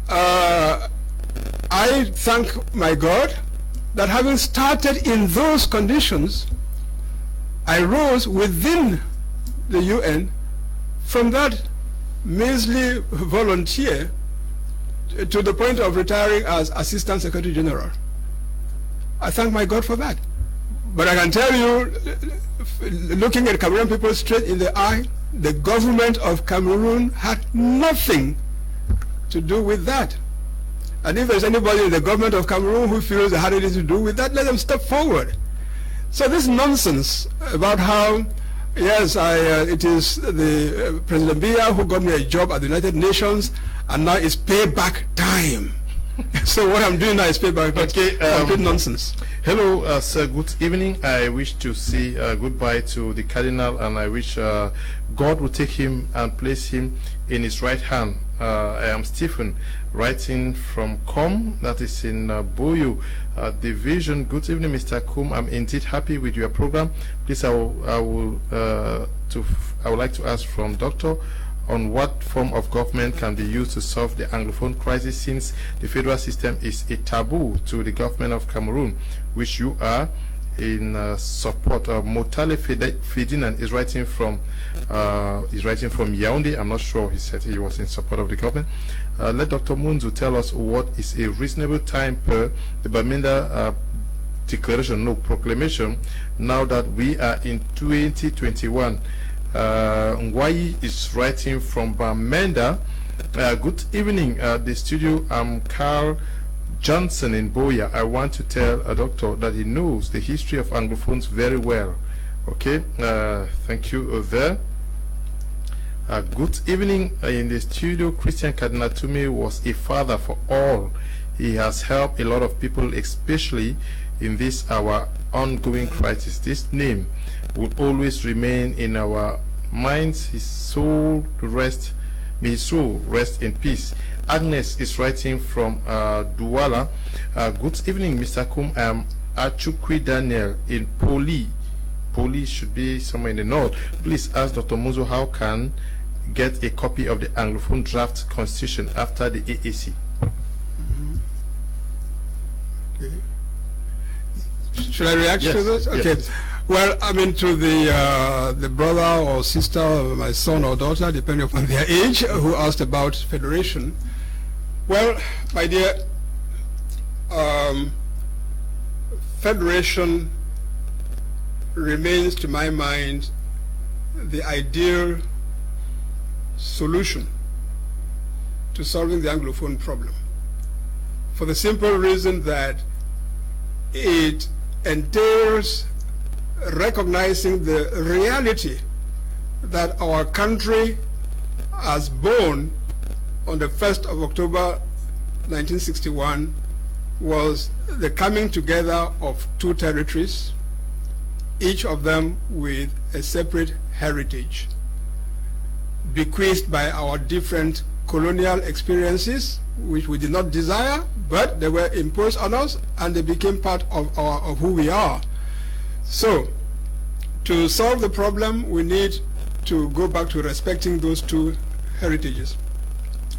B: I thank my God that having started in those conditions, I rose within the UN from that measly volunteer to the point of retiring as Assistant Secretary General. I thank my God for that. But I can tell you, looking at Cameroon people straight in the eye, the government of Cameroon had nothing to do with that. And if there's anybody in the government of Cameroon who feels they had anything to do with that, let them step forward. So this nonsense about how, yes, it is the President Biya who got me a job at the United Nations, and now it's payback time. So what I'm doing now is payback. Okay, complete nonsense.
A: Hello, sir. Good evening. I wish to say goodbye to the Cardinal, and I wish God will take him and place him in his right hand. I am Stephen, writing from Com, that is in Boyo Division. Good evening, Mr. Kum. I'm indeed happy with your program. Please, I would like to ask from Doctor on what form of government can be used to solve the Anglophone crisis, since the federal system is a taboo to the government of Cameroon, which you are in support of. Motale Ferdinand is writing from Yaoundé. I'm not sure. He said he was in support of the government. Let Dr. Munzu tell us what is a reasonable time per the Bamenda proclamation, now that we are in 2021. Ngwayi is writing from Bamenda. Good evening, the studio. I'm Carl Johnson in Boya. I want to tell a doctor that he knows the history of Anglophones very well. Okay, thank you there. Good evening, in the studio. Christian Cardinal Tumi'S was a father for all. He has helped a lot of people, especially in this our ongoing crisis. This name will always remain in our minds. His soul rest, may his soul rest in peace. Agnes is writing from Douala. Good evening, Mr. Kum. I am Achukwi Daniel in Poli. Poli should be somewhere in the north. Please ask Dr. Muzo how can get a copy of the Anglophone draft constitution after the AAC.
B: Okay. Should I react to this? Okay.
A: Yes.
B: Well, I mean, to the brother or sister, or my son or daughter, depending upon their age, who asked about federation. Well, my dear, federation remains, to my mind, the ideal solution to solving the Anglophone problem, for the simple reason that it entails recognizing the reality that our country, as born on the 1st of October 1961, was the coming together of two territories, each of them with a separate heritage, bequeathed by our different colonial experiences which we did not desire, but they were imposed on us and they became part of who we are. So, to solve the problem, we need to go back to respecting those two heritages.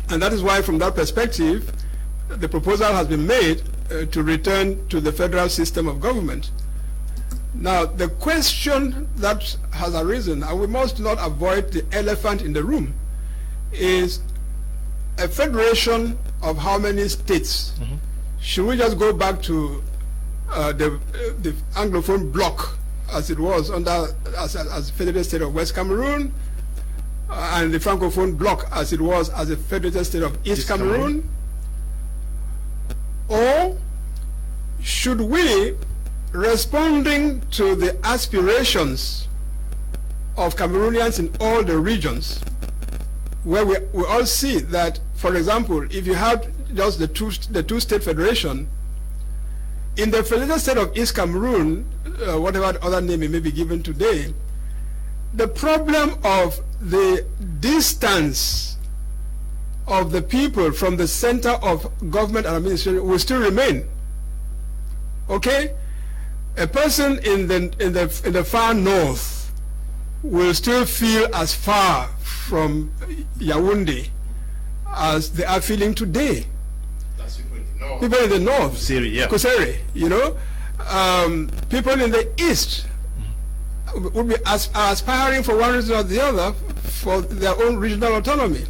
B: And that is why, from that perspective, the proposal has been made to return to the federal system of government. Now, the question that has arisen, and we must not avoid the elephant in the room, is a federation of how many states? Mm-hmm. Should we just go back to the Anglophone bloc as it was under as Federated State of West Cameroon, and the Francophone bloc as it was as a Federated State of East Cameroon? Or should we, responding to the aspirations of Cameroonians in all the regions, where we all see that, for example, if you have just the two-state federation, in the Federated State of East Cameroon, whatever other name it may be given today, the problem of the distance of the people from the center of government and administration will still remain. Okay? A person in the far north will still feel as far from Yaoundé as they are feeling today.
A: That's people in the north.
B: People in the north.
A: Kuseri, yeah.
B: Kuseri, you know. People in the east would be aspiring for one reason or the other for their own regional autonomy.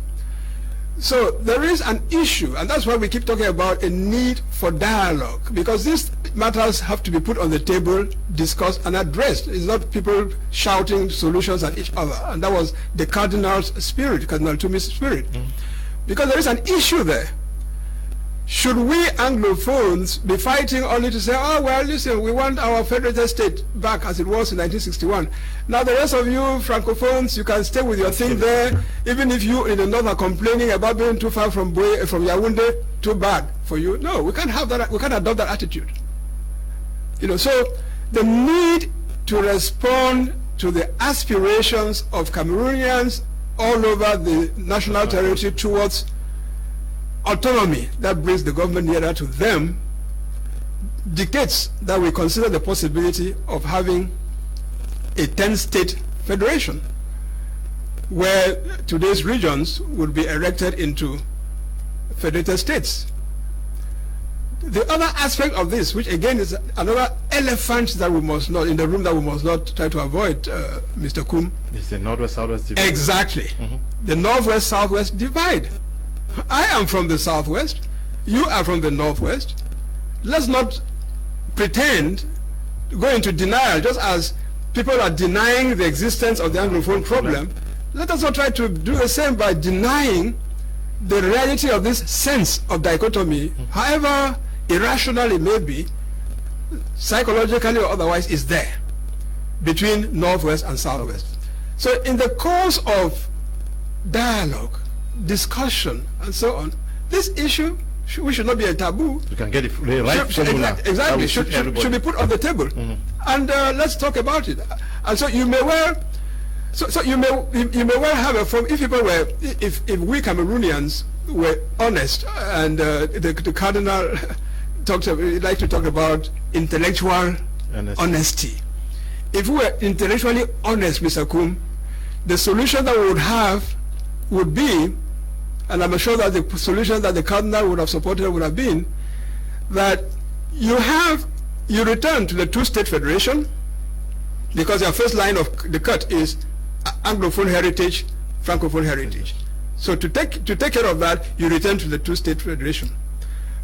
B: So there is an issue, and that's why we keep talking about a need for dialogue, because these matters have to be put on the table, discussed, and addressed. It's not people shouting solutions at each other, and that was the Cardinal's spirit, Cardinal Tumi'S spirit. Because there is an issue there. Should we Anglophones be fighting only to say, oh, well, listen, we want our federated state back as it was in 1961. Now, the rest of you Francophones, you can stay with your thing there, even if you in the north are complaining about being too far from Yaoundé, too bad for you. No, we can't have that. We can't adopt that attitude. You know, so the need to respond to the aspirations of Cameroonians all over the national territory towards autonomy that brings the government nearer to them dictates that we consider the possibility of having a 10-state federation where today's regions would be erected into federated states. The other aspect of this, which again is another elephant that we must not, in the room that we must not try to avoid, Mr. Kum.
A: It's the Northwest-Southwest divide.
B: Exactly. The Northwest-Southwest divide. I am from the Southwest, you are from the Northwest. Let's not pretend, go into denial, just as people are denying the existence of the Anglophone problem. Let us not try to do the same by denying the reality of this sense of dichotomy, however irrational it may be, psychologically or otherwise, is there between Northwest and Southwest. So in the course of dialogue, discussion, and so on, this issue we should not be a taboo.
A: You can get the right formula.
B: Exactly, should be put on the table, and let's talk about it. And so you may well, you may well have a form. If people were, if we Cameroonians were honest, and the Cardinal like to talk about intellectual honesty. If we were intellectually honest, Mr. Kum, the solution that we would have would be, and I'm sure that the solution that the Cardinal would have supported would have been, that you return to the two-state federation, because your first line of the cut is Anglophone heritage, Francophone heritage. So to take care of that, you return to the two-state federation.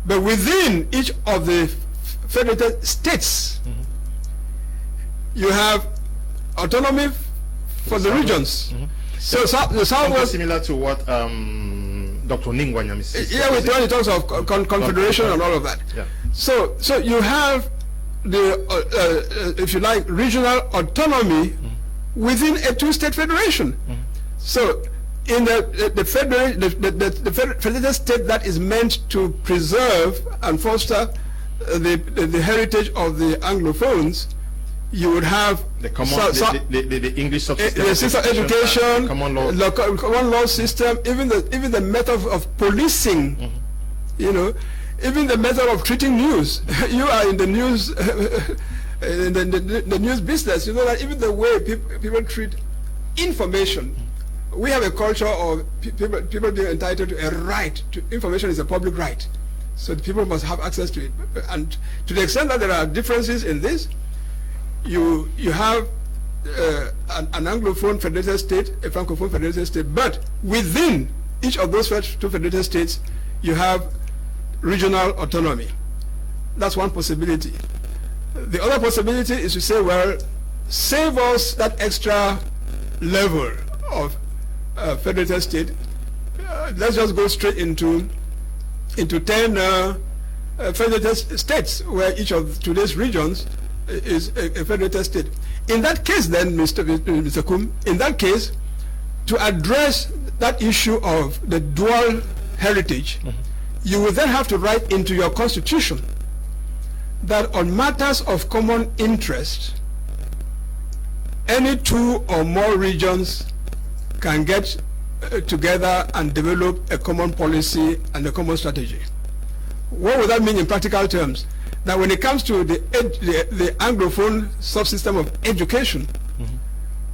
B: But within each of the federated states, you have autonomy for the regions. So the Southwest,
A: similar to what Dr. Ningwanyam is saying.
B: Yeah, when he talks of confederation and all of that.
A: Yeah.
B: So you have the, if you like, regional autonomy within a two-state federation. So in the federated state that is meant to preserve and foster the heritage of the Anglophones, you would have
A: the English subsystem,
B: the system of education,
A: common
B: law system, even the method of policing, you know, even the method of treating news. You are in the news, in the news business. You know that even the way people treat information. We have a culture of people being entitled to a right to information is a public right, so people must have access to it. And to the extent that there are differences in this, you have an Anglophone federated state, a Francophone federated state, but within each of those two federated states, you have regional autonomy. That's one possibility. The other possibility is to say, well, save us that extra level of federated state. Let's just go straight into 10 federated states, where each of today's regions is a federated state. In that case, then, Mr. Kum, in that case, to address that issue of the dual heritage, you will then have to write into your constitution that on matters of common interest, any two or more regions can get together and develop a common policy and a common strategy. What would that mean in practical terms? That when it comes to the Anglophone subsystem of education,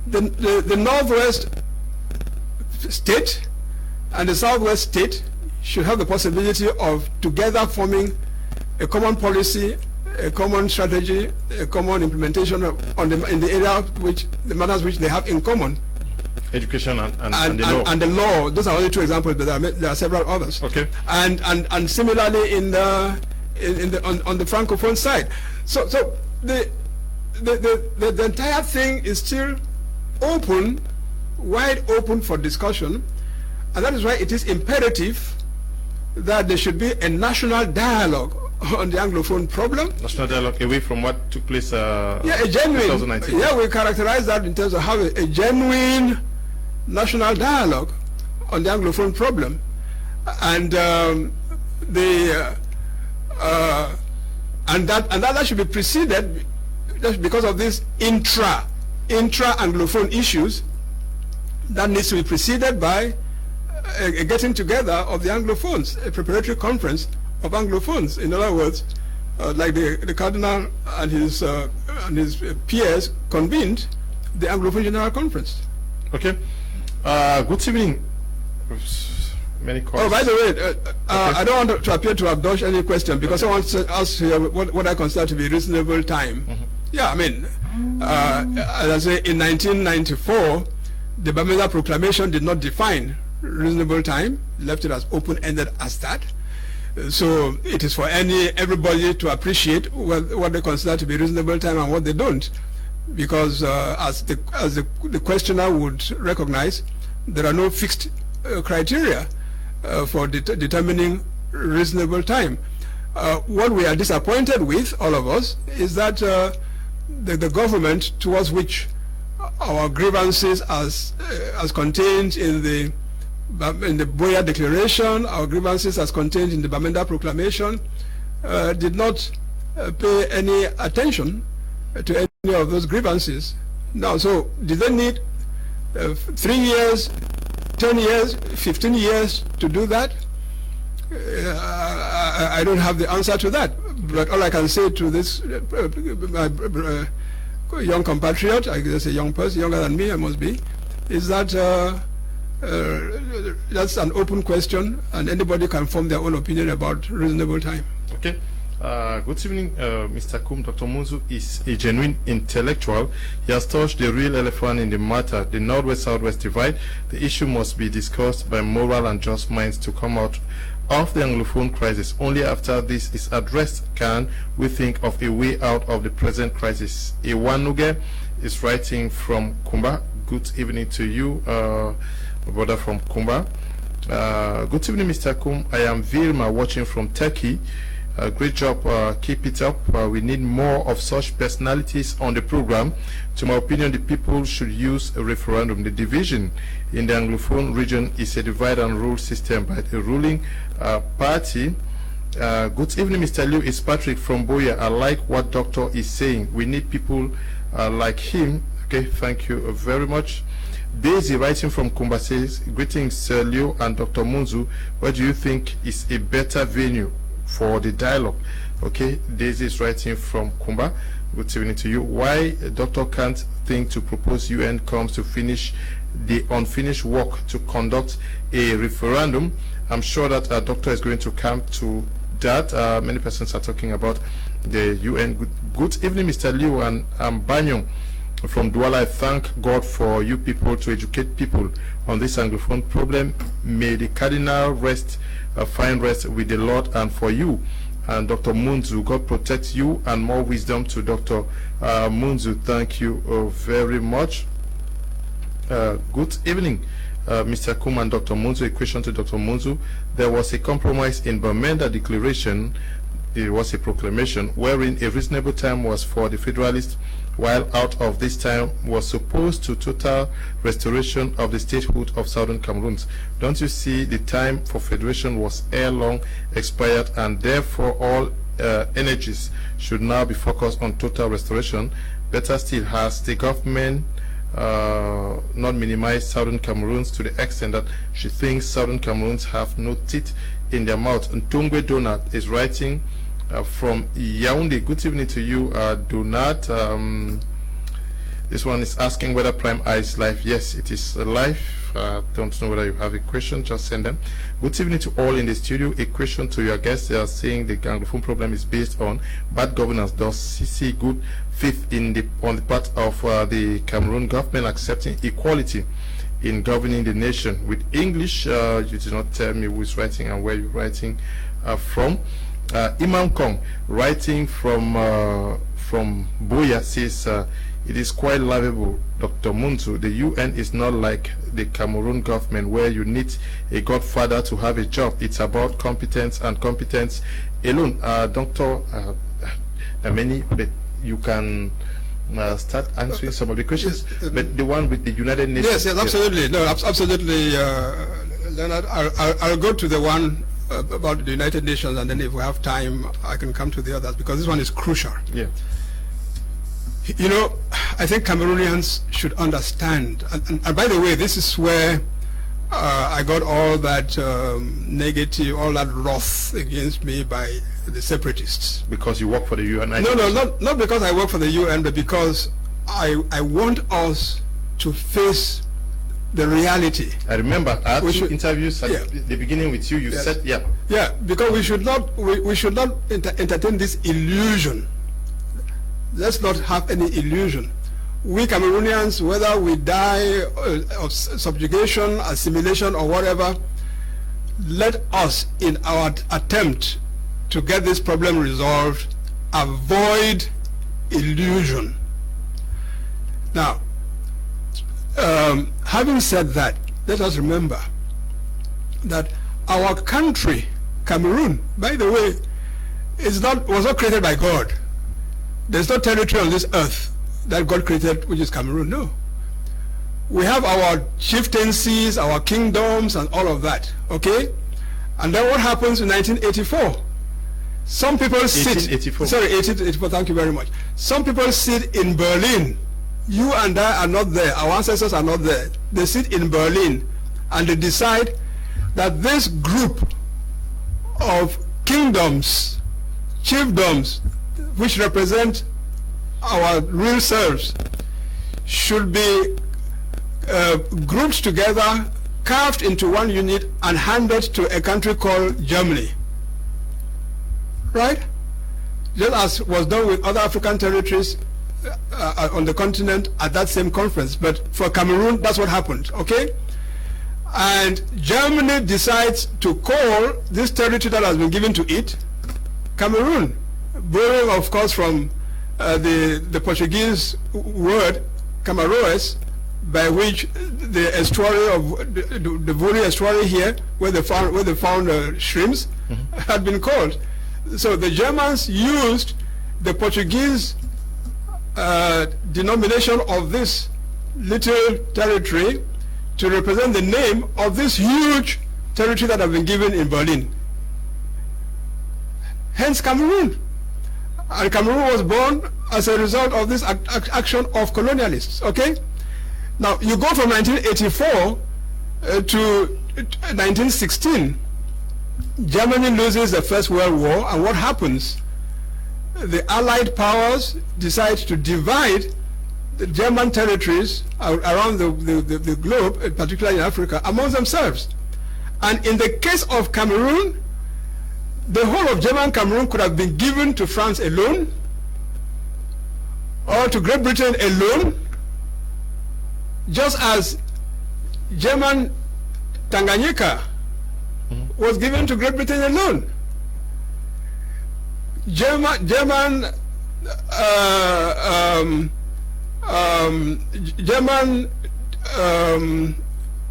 B: the Northwest state and the Southwest state should have the possibility of together forming a common policy, a common strategy, a common implementation in the area which the matters which they have in common.
A: Education and the law.
B: And the law. Those are only two examples, but there are several others.
A: Okay.
B: And similarly on the Francophone side. So the entire thing is still open, wide open for discussion, and that is why it is imperative that there should be a national dialogue on the Anglophone problem.
A: National dialogue away from what took place
B: a genuine,
A: 2019.
B: Yeah, we characterize that in terms of having a genuine national dialogue on the Anglophone problem. And that should be preceded, just because of these intra Anglophone issues, that needs to be preceded by a getting together of the Anglophones, a preparatory conference of Anglophones. In other words, like the Cardinal and his peers convened the Anglophone General Conference.
A: Okay. Good evening. Many calls.
B: Oh, by the way, okay. I don't want to appear to have dodged any question, because I want to ask what I consider to be reasonable time. Yeah, I mean, as I say, in 1994, the Bamenda Proclamation did not define reasonable time, left it as open-ended as that. So it is for everybody to appreciate what they consider to be reasonable time and what they don't, because as the questioner would recognize, there are no fixed criteria for determining reasonable time. What we are disappointed with, all of us, is that the government, towards which our grievances as contained in the Boya Declaration, our grievances as contained in the Bamenda Proclamation, did not pay any attention to any of those grievances. Now, so did they need 3 years, 10 years, 15 years to do that? I don't have the answer to that. But all I can say to this young compatriot, I guess a young person, younger than me I must be, is that that's an open question, and anybody can form their own opinion about reasonable time.
A: Okay. Good evening, Mr. Kum. Dr. Muzu is a genuine intellectual. He has touched the real elephant in the matter, the Northwest-Southwest divide. The issue must be discussed by moral and just minds to come out of the Anglophone crisis. Only after this is addressed can we think of a way out of the present crisis. Iwanuge is writing from Kumba. Good evening to you, brother from Kumba. Good evening, Mr. Kum. I am Vilma, watching from Turkey. Great job, keep it up. We need more of such personalities on the program. To my opinion, the people should use a referendum. The division in the Anglophone region is a divide and rule system by the ruling party. Good evening, Mr. Liu. It's Patrick from Boya. I like what doctor is saying. We need people like him. Okay, thank you very much. Daisy, writing from Kumba, says, greetings, Leo and Dr. Munzu. What do you think is a better venue for the dialogue? Okay, Daisy is writing from Kumba. Good evening to you. Why a doctor can't think to propose UN comes to finish the unfinished work to conduct a referendum? I'm sure that a doctor is going to come to that. Many persons are talking about the UN. Good evening, Mr. Liu and Banyong from Douala. I thank God for you people to educate people on this Anglophone problem. May the Cardinal rest, find rest with the Lord, and for you and Dr. Munzu, God protect you, and more wisdom to Dr. Munzu. Thank you very much. Good evening, Mr. Kum and Dr. Munzu. A question to Dr. Munzu. There was a compromise in Bamenda Declaration. It was a proclamation wherein a reasonable time was for the Federalists, while out of this time was supposed to total restoration of the statehood of Southern Cameroon. Don't you see the time for federation was ere long expired, and therefore all energies should now be focused on total restoration? Better still, has the government not minimized Southern Cameroons to the extent that she thinks Southern Cameroons have no teeth in their mouth? Ntongwe Donald is writing from Yaoundé. Good evening to you, Donald. This one is asking whether Prime Eye is live. Yes, it is live. Don't know whether you have a question, just send them. Good evening to all in the studio. A question to your guests. They are saying the Anglophone problem is based on bad governance. Does see good faith in on the part of the Cameroon government accepting equality in governing the nation? With English, you did not tell me who is writing and where you're writing from. Imam Kong, writing from Boya, says, it is quite laughable, Dr. Munzu. The UN is not like the Cameroon government where you need a godfather to have a job. It's about competence and competence alone. Dr. Many, but you can start answering some of the questions. But the one with the United Nations.
B: Yes, absolutely. No, absolutely, Leonard. I'll go to the one about the United Nations, and then if we have time, I can come to the others, because this one is crucial.
A: Yeah.
B: You know, I think Cameroonians should understand, and by the way, this is where I got all that negative, all that wrath against me by the separatists. Because you work for the UN? No, not because I work for the UN, but because I want us to face the reality.
A: I remember I had two interviews at the beginning with you. You said,
B: yeah, because we should not entertain this illusion. Let's not have any illusion. We Cameroonians, whether we die of subjugation, assimilation, or whatever, let us, in our attempt to get this problem resolved, avoid illusion. Now, having said that, let us remember that our country, Cameroon, by the way, was not created by God. There's no territory on this earth that God created which is Cameroon. No. We have our chieftaincies, our kingdoms, and all of that. Okay? And then what happens in 1984? Some people
A: 1884.
B: Sorry, 1884, thank you very much. Some people sit in Berlin. You and I are not there. Our ancestors are not there. They sit in Berlin and they decide that this group of kingdoms, chiefdoms, which represent our real selves, should be grouped together, carved into one unit, and handed to a country called Germany. Right? Just as was done with other African territories on the continent at that same conference. But for Cameroon, that's what happened. Okay? And Germany decides to call this territory that has been given to it Cameroon, borrowing, of course, from the Portuguese word Camaroes, by which the estuary of the Vuri estuary here, where they found shrimps, had been called. So the Germans used the Portuguese denomination of this little territory to represent the name of this huge territory that had been given in Berlin. Hence Cameroon. And Cameroon was born as a result of this action of colonialists, okay? Now, you go from 1984 to 1916, Germany loses the First World War, and what happens? The Allied powers decide to divide the German territories around the globe, particularly in Africa, amongst themselves. And in the case of Cameroon, the whole of German Cameroon could have been given to France alone, or to Great Britain alone, just as German Tanganyika was given to Great Britain alone. German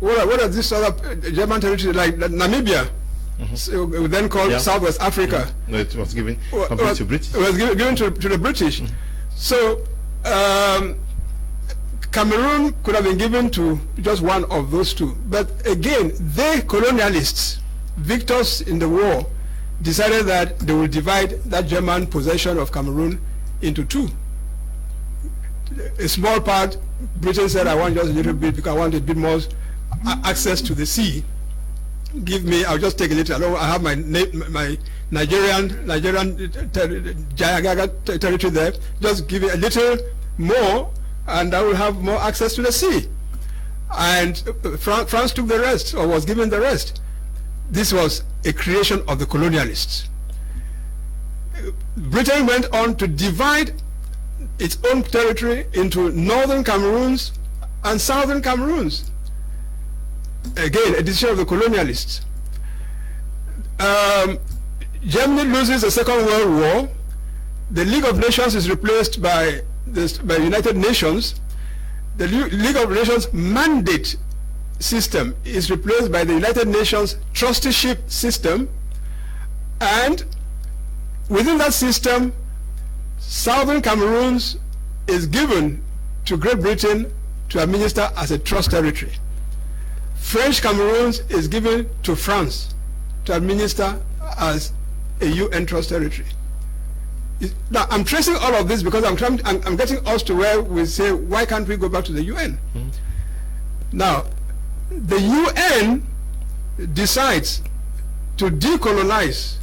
B: what are these other German territories like Namibia? So then called Southwest Africa.
A: No, it was given to British.
B: It was given to the British. So Cameroon could have been given to just one of those two. But again, the colonialists, victors in the war, decided that they will divide that German possession of Cameroon into two. A small part, Britain said, I want just a little bit because I want a bit more access to the sea. Give me, I'll just take a little. I have my Nigerian territory there. Just give it a little more, and I will have more access to the sea. And France took the rest, or was given the rest. This was a creation of the colonialists. Britain went on to divide its own territory into northern Cameroons and southern Cameroons. Again, a decision of the colonialists. Germany loses the Second World War. The League of Nations is replaced by the United Nations. The League of Nations mandate system is replaced by the United Nations trusteeship system, and within that system, Southern Cameroons is given to Great Britain to administer as a trust territory. French Cameroons is given to France to administer as a UN trust territory. Now, I'm tracing all of this because I'm getting us to where we say, why can't we go back to the UN? Now, the UN decides to decolonize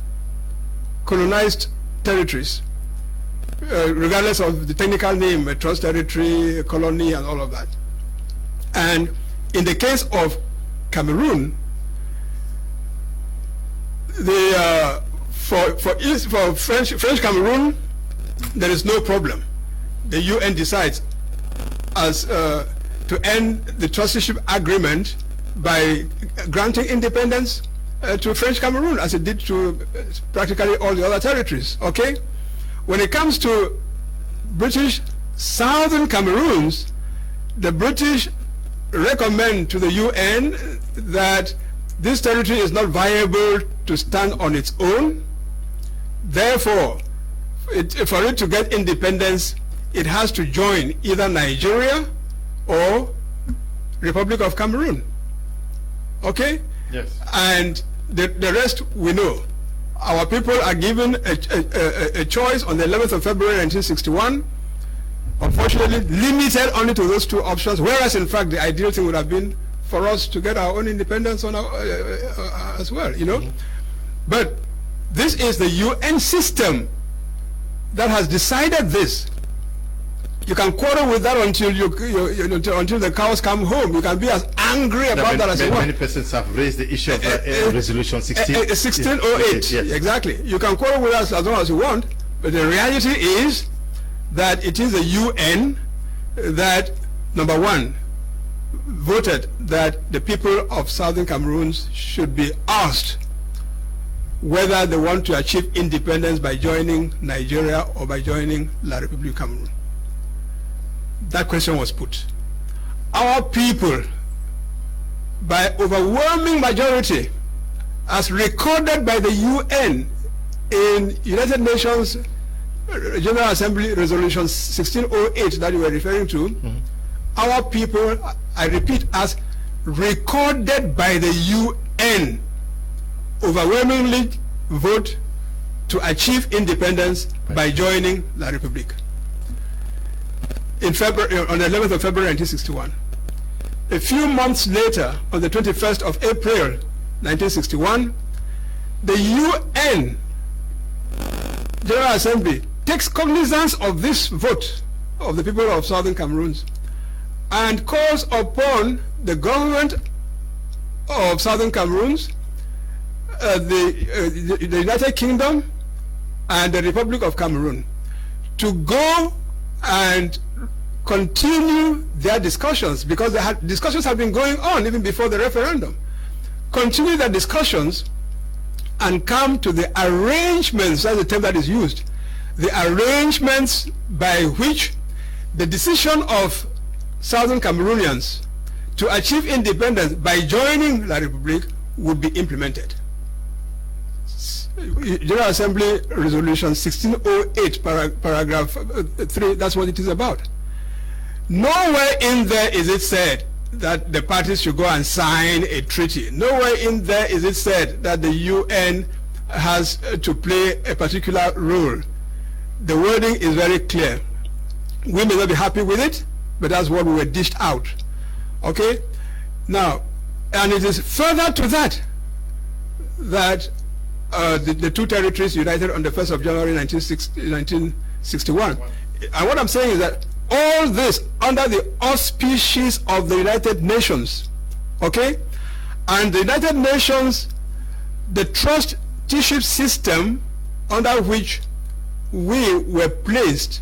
B: colonized territories, regardless of the technical name, a trust territory, a colony, and all of that. And in the case of Cameroon, for French Cameroon, there is no problem. The UN decides as to end the trusteeship agreement by granting independence to French Cameroon, as it did to practically all the other territories. Okay, when it comes to British Southern Cameroons, the British recommend to the UN that this territory is not viable to stand on its own. Therefore, for it to get independence, it has to join either Nigeria or Republic of Cameroon. Okay?
A: Yes.
B: And the rest we know. Our people are given a choice on the 11th of February 1961. Unfortunately, limited only to those two options, whereas in fact the ideal thing would have been for us to get our own independence on our, as well, you know. But this is the UN system that has decided this. You can quarrel with that until until the cows come home. You can be as angry about that as you want.
A: Many persons have raised the issue of Resolution
B: 1608.
A: Yes.
B: Exactly. You can quarrel with us as long as you want, but the reality is that it is the UN that, number one, voted that the people of Southern Cameroon should be asked whether they want to achieve independence by joining Nigeria or by joining La République Cameroun. That question was put. Our people, by overwhelming majority, as recorded by the UN in United Nations General Assembly Resolution 1608 that you were referring to, our people, I repeat, as recorded by the UN, overwhelmingly vote to achieve independence by joining La République. In February, on the 11th of February 1961. A few months later, on the 21st of April 1961, the UN General Assembly takes cognizance of this vote of the people of Southern Cameroon and calls upon the government of Southern Cameroon, the United Kingdom, and the Republic of Cameroon to go and continue their discussions, because discussions have been going on even before the referendum. Continue their discussions and come to the arrangements, that's the term that is used, the arrangements by which the decision of Southern Cameroonians to achieve independence by joining La République would be implemented. General Assembly Resolution 1608, paragraph 3, that's what it is about. Nowhere in there is it said that the parties should go and sign a treaty. Nowhere in there is it said that the UN has to play a particular role. The wording is very clear. We may not be happy with it, but that's what we were dished out. Okay? Now, and it is further to that, that the two territories united on the 1st of January 1961. And what I'm saying is that all this under the auspices of the United Nations, okay? And the United Nations, the trusteeship system under which we were placed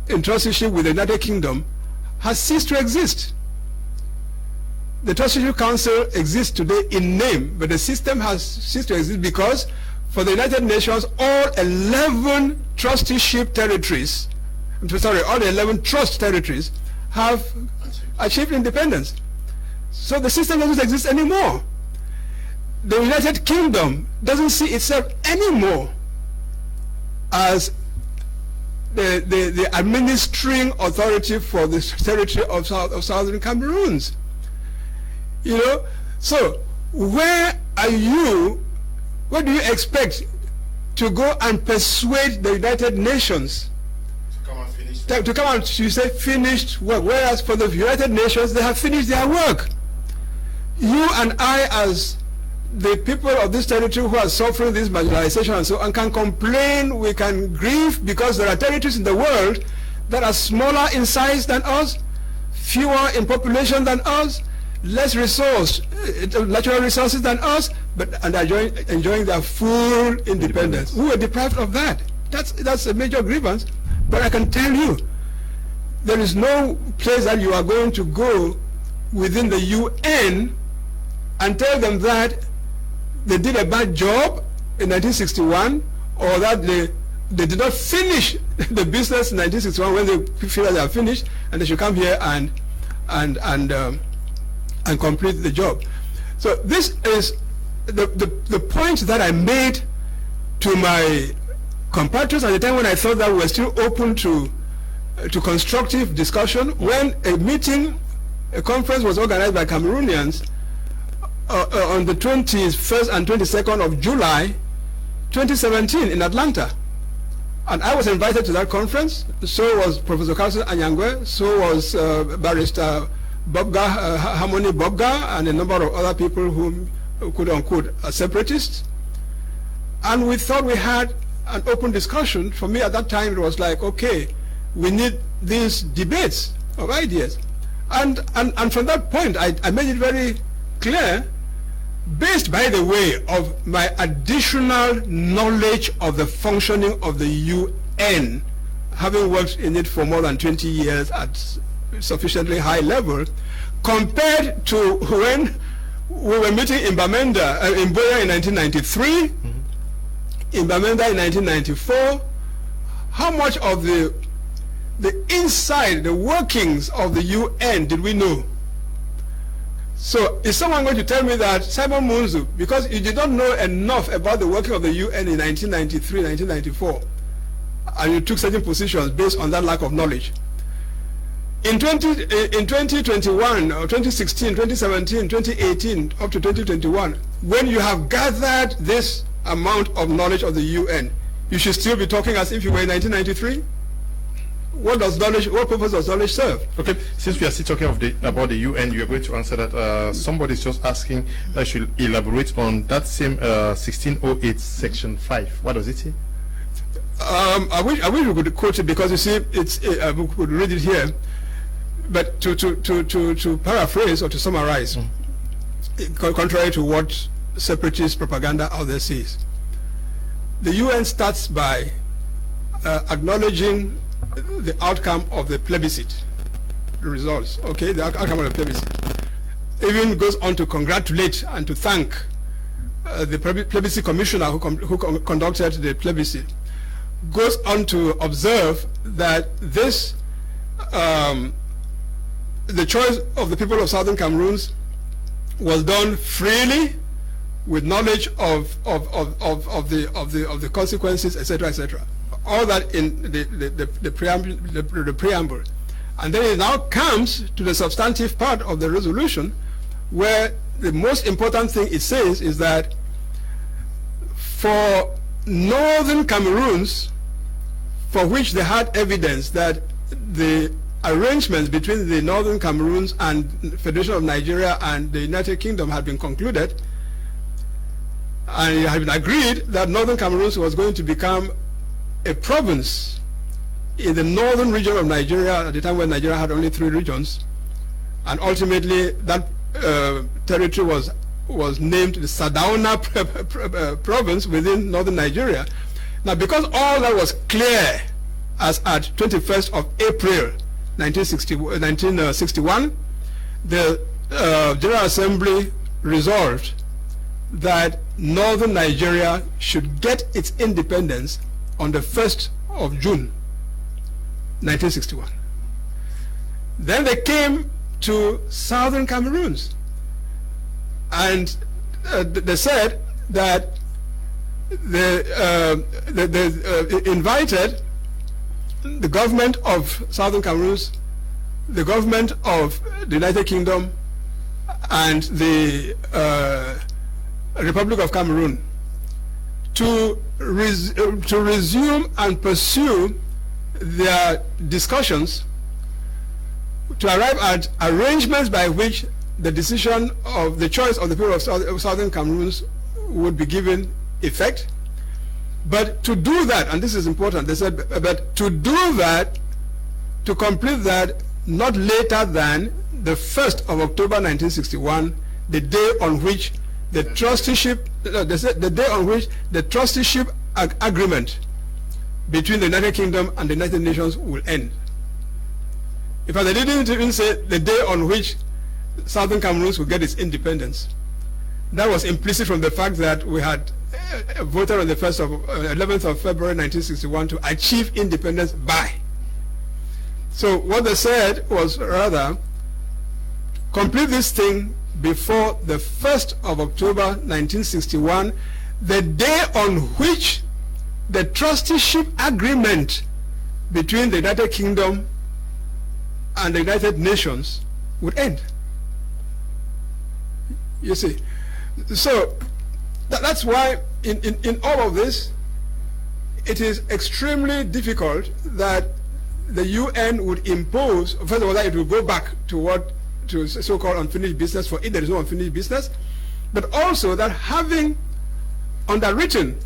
B: in trusteeship with the United Kingdom has ceased to exist. The Trusteeship Council exists today in name, but the system has ceased to exist because for the United Nations, all 11 trusteeship territories, all 11 trust territories have achieved independence. So the system doesn't exist anymore. The United Kingdom doesn't see itself anymore as the administering authority for the territory of Southern Cameroons. You know, so where do you expect to go and persuade the United Nations to come and you say finished work, whereas for the United Nations they have finished their work? You and I, as the people of this territory who are suffering this marginalization and so on, can complain, we can grieve, because there are territories in the world that are smaller in size than us, fewer in population than us, less natural resources than us, and are enjoying their full independence. We were deprived of that. That's a major grievance. But I can tell you, there is no place that you are going to go within the UN and tell them that they did a bad job in 1961, or that they did not finish the business in 1961 when they feel that they are finished, and they should come here and complete the job. So this is the point that I made to my compatriots at the time when I thought that we were still open to constructive discussion, when a conference was organized by Cameroonians on the 21st and 22nd of July 2017 in Atlanta. And I was invited to that conference. So was Professor Carlson Anyangwe, so was Barrister Bobga, Harmony Bobga, and a number of other people whom, quote unquote, are separatists. And we thought we had an open discussion. For me at that time it was like, okay, we need these debates of ideas. And from that point I made it very clear, based, by the way, of my additional knowledge of the functioning of the UN, having worked in it for more than 20 years at sufficiently high level, compared to when we were meeting in Bamenda, in Boya in 1993, in Bamenda in 1994. How much of the inside, the workings of the UN did we know? So is someone going to tell me that, Simon Munzu, because you did not know enough about the working of the UN in 1993, 1994, and you took certain positions based on that lack of knowledge, in 2021, or 2016, 2017, 2018, up to 2021, when you have gathered this amount of knowledge of the UN, you should still be talking as if you were in 1993? What purpose does knowledge serve?
A: Okay, since we are still talking about the UN, you are going to answer that. Somebody's just asking that I should elaborate on that same 1608 section 5. What does it say?
B: I wish we could quote it, because you see, we could read it here. But to paraphrase or to summarize, contrary to what separatist propaganda out there says, the UN starts by acknowledging the outcome of the plebiscite, the results, okay, the outcome of the plebiscite. Even goes on to congratulate and to thank the plebiscite commissioner who conducted the plebiscite. Goes on to observe that this, the choice of the people of Southern Cameroon was done freely, with knowledge of the consequences, etc., etc. All that in the preamble, and then it now comes to the substantive part of the resolution, where the most important thing it says is that for northern Cameroons, for which they had evidence that the arrangements between the northern Cameroons and Federation of Nigeria and the United Kingdom had been concluded, and it had been agreed that northern Cameroons was going to become a province in the northern region of Nigeria, at the time when Nigeria had only 3 regions, and ultimately that territory was named the Sadauna province within northern Nigeria. Now, because all that was clear as at 21st of April 1961, the General Assembly resolved that northern Nigeria should get its independence on the 1st of June 1961. Then they came to southern Cameroons, and they said that they invited the government of southern Cameroons, the government of the United Kingdom, and the Republic of Cameroon to resume and pursue their discussions to arrive at arrangements by which the decision of the choice of the people of southern Cameroons would be given effect. But to do that, and this is important, they said, but to do that, to complete that, not later than the 1st of October 1961, the day on which the trusteeship, they said the day on which the trusteeship agreement between the United Kingdom and the United Nations will end. In fact, they didn't even say the day on which Southern Cameroon will get its independence. That was implicit from the fact that we had voted on the 11th of February 1961 to achieve independence by. So what they said was rather, complete this thing before the 1st of October 1961, the day on which the trusteeship agreement between the United Kingdom and the United Nations would end. You see, so that's why in all of this, it is extremely difficult that the UN would impose, first of all, that it will go back to so-called unfinished business, for it there is no unfinished business, but also that having underwritten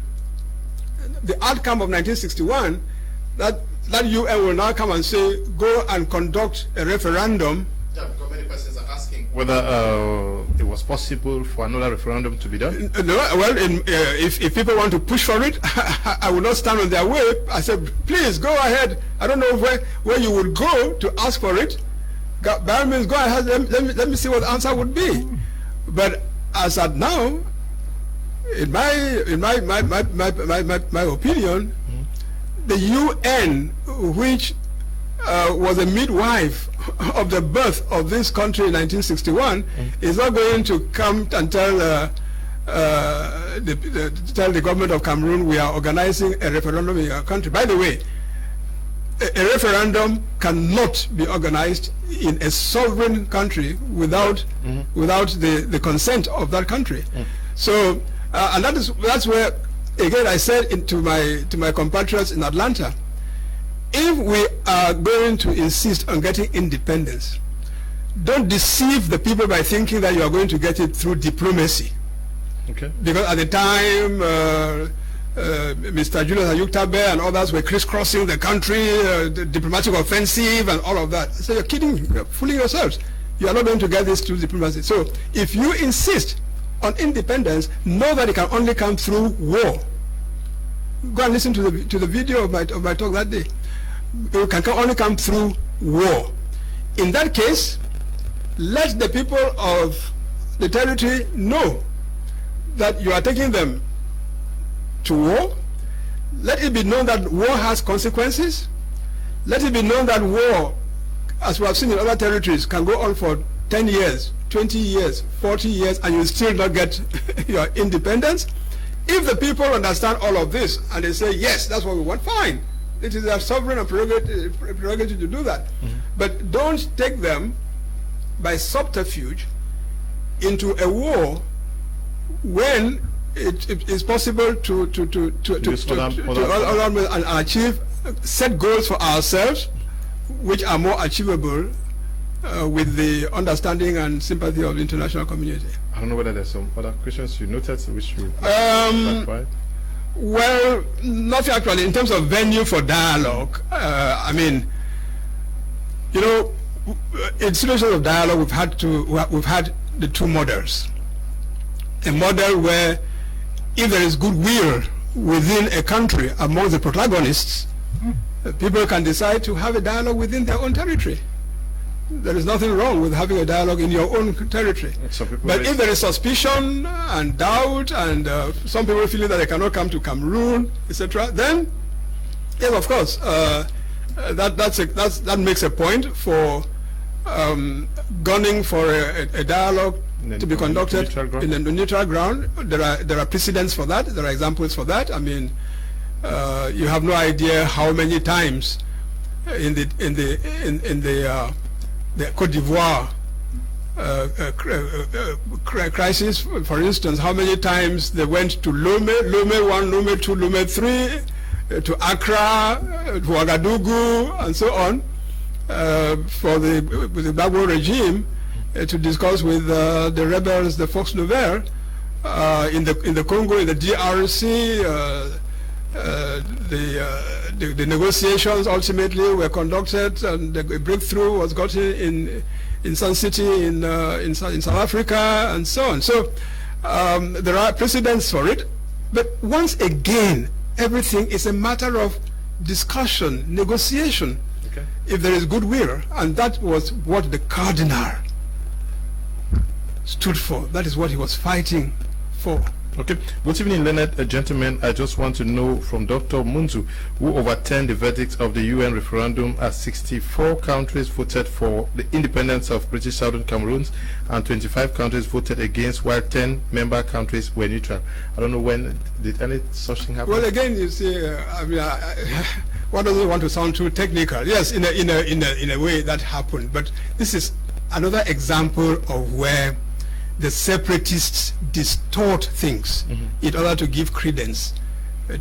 B: the outcome of 1961, that UN will now come and say, go and conduct a referendum.
A: Yeah, because many persons are asking whether it was possible for another referendum to be done.
B: No, well, if people want to push for it, I will not stand on their way. I said, please go ahead. I don't know where you would go to ask for it. By all means, go ahead. Let me see what the answer would be. But as at now, in my opinion, the UN, which was a midwife of the birth of this country in 1961, is not going to come and tell the government of Cameroon, we are organizing a referendum in your country. By the way, a referendum cannot be organized in a sovereign country without the consent of that country. So, and that's where again, I said to my compatriots in Atlanta, if we are going to insist on getting independence, don't deceive the people by thinking that you are going to get it through diplomacy.
A: Okay.
B: Because at the time, Mr. Julius Ayuktabe and others were crisscrossing the country, the diplomatic offensive and all of that. So you're kidding, you're fooling yourselves. You are not going to get this through diplomacy. So if you insist on independence, know that it can only come through war. Go and listen to the video of my talk that day. It can only come through war. In that case, let the people of the territory know that you are taking them to war. Let it be known that war has consequences. Let it be known that war, as we have seen in other territories, can go on for 10 years, 20 years, 40 years, and you still not get your independence. If the people understand all of this and they say, yes, that's what we want, fine. It is their sovereign and prerogative to do that. Mm-hmm. But don't take them by subterfuge into a war when it is possible to achieve set goals for ourselves which are more achievable with the understanding and sympathy of the international community.
A: I don't know whether there's some other questions you noted which you clarify.
B: Well, nothing actually. In terms of venue for dialogue, I mean, you know, in situations of dialogue, we've had the two models. A model where, if there is goodwill within a country among the protagonists, people can decide to have a dialogue within their own territory. There is nothing wrong with having a dialogue in your own territory. But if there is suspicion and doubt, and some people feeling that they cannot come to Cameroon, etc., then, yes, of course, that makes a point for gunning for a dialogue to be conducted in a neutral ground. There are precedents for that. There are examples for that. I mean, you have no idea how many times in the Côte d'Ivoire crisis, for instance, how many times they went to Lomé 1, Lomé 2, Lomé 3, to Accra, to Ouagadougou, and so on, for the Gbagbo regime to discuss with the rebels, the Fox Nouvelle, in the Congo, in the DRC. The negotiations ultimately were conducted, and a breakthrough was gotten in Sun City in South Africa, and so on. So there are precedents for it, but once again, everything is a matter of discussion, negotiation. Okay. If there is goodwill, and that was what the Cardinal stood for. That is what he was fighting for.
A: Okay. Good evening, learned gentlemen. I just want to know from Dr. Munzu, who overturned the verdict of the UN referendum as 64 countries voted for the independence of British Southern Cameroon and 25 countries voted against, while 10 member countries were neutral. I don't know when did any such thing happen.
B: Well, again, you see, I mean, one doesn't want to sound too technical. Yes, in a way that happened, but this is another example of where the separatists distort things in order to give credence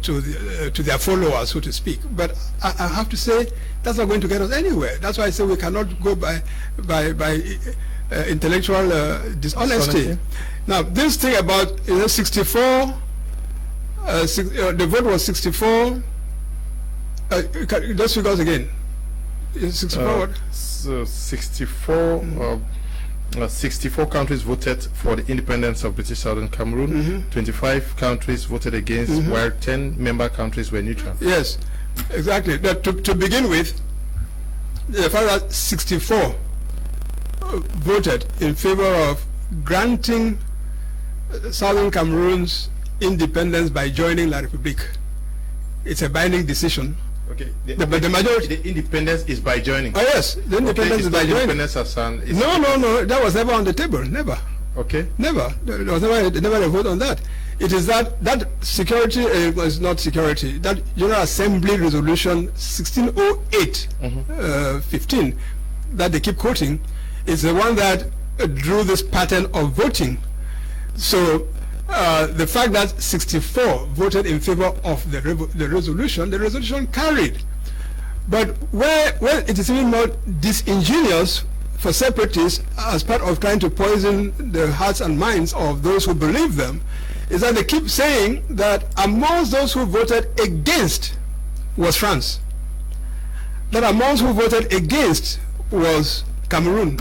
B: to their followers, so to speak. But I have to say, that's not going to get us anywhere. That's why I say we cannot go by intellectual dishonesty. Now, this thing about 64, the vote was 64. Those figures again. 64 what?
A: So 64. 64 countries voted for the independence of British Southern Cameroon. 25 countries voted against, while 10 member countries were neutral.
B: Yes, exactly. But to begin with, the fact that 64 voted in favor of granting Southern Cameroon's independence by joining La République. It's a binding decision.
A: Okay.
B: But the majority,
A: the independence is by joining.
B: Oh yes, the independence is by joining. No, that was never on the table. Never.
A: Okay.
B: Never. There was never a vote on that. It is that security was not security. That General Assembly Resolution 1608, 15, that they keep quoting, is the one that drew this pattern of voting. So the fact that 64 voted in favor of the resolution carried. But where it is even more disingenuous for separatists, as part of trying to poison the hearts and minds of those who believe them, is that they keep saying that amongst those who voted against was France, that amongst who voted against was Cameroon.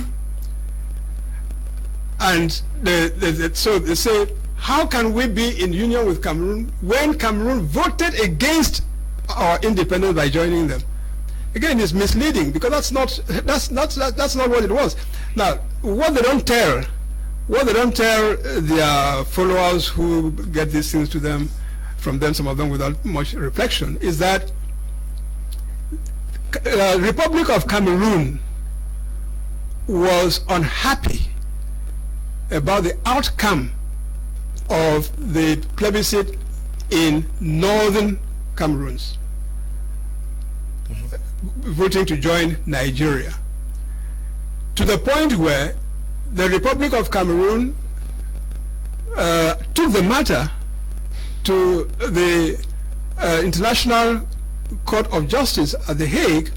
B: And so they say, how can we be in union with Cameroon when Cameroon voted against our independence by joining them? Again, it's misleading, because that's not what it was. Now, what they don't tell their followers who get these things to them, from them, some of them without much reflection, is that Republic of Cameroon was unhappy about the outcome of the plebiscite in northern Cameroons, voting to join Nigeria, to the point where the Republic of Cameroon took the matter to the International Court of Justice at The Hague,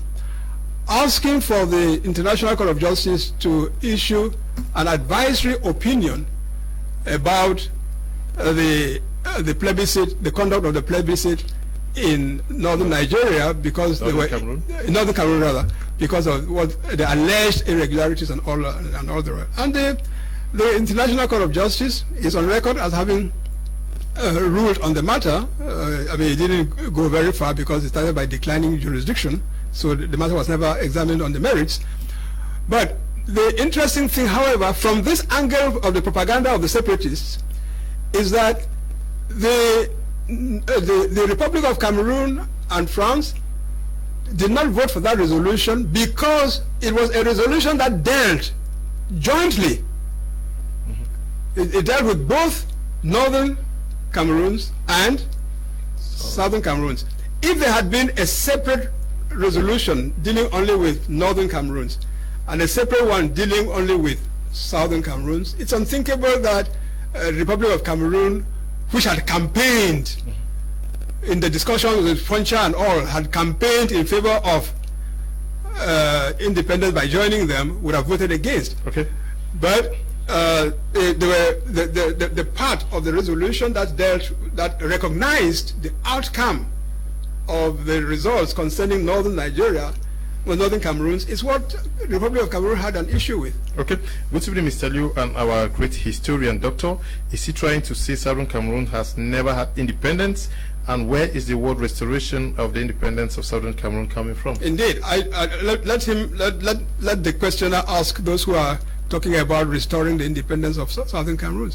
B: asking for the International Court of Justice to issue an advisory opinion about the plebiscite, the conduct of the plebiscite in northern Nigeria, because they were in northern Cameroon rather, because of what the alleged irregularities and all the rest. And the International Court of Justice is on record as having ruled on the matter. I mean, it didn't go very far, because it started by declining jurisdiction, so the matter was never examined on the merits. But the interesting thing, however, from this angle of the propaganda of the separatists, is that the Republic of Cameroon and France did not vote for that resolution because it was a resolution that dealt jointly. It dealt with both northern Cameroons and southern Cameroons. If there had been a separate resolution dealing only with northern Cameroons and a separate one dealing only with southern Cameroons, it's unthinkable that the Republic of Cameroon, which had campaigned in the discussions with Frontier and all, had campaigned in favor of independence by joining them, would have voted against.
A: Okay.
B: But the part of the resolution that recognized the outcome of the results concerning northern Nigeria, well, northern Cameroons, is what the Republic of Cameroon had an issue with.
A: Okay. Good evening, Mr. Liu, and our great historian, doctor. Is he trying to say southern Cameroon has never had independence? And where is the word restoration of the independence of southern Cameroon coming from? Indeed.
B: Let the questioner ask those who are talking about restoring the independence of southern Cameroon.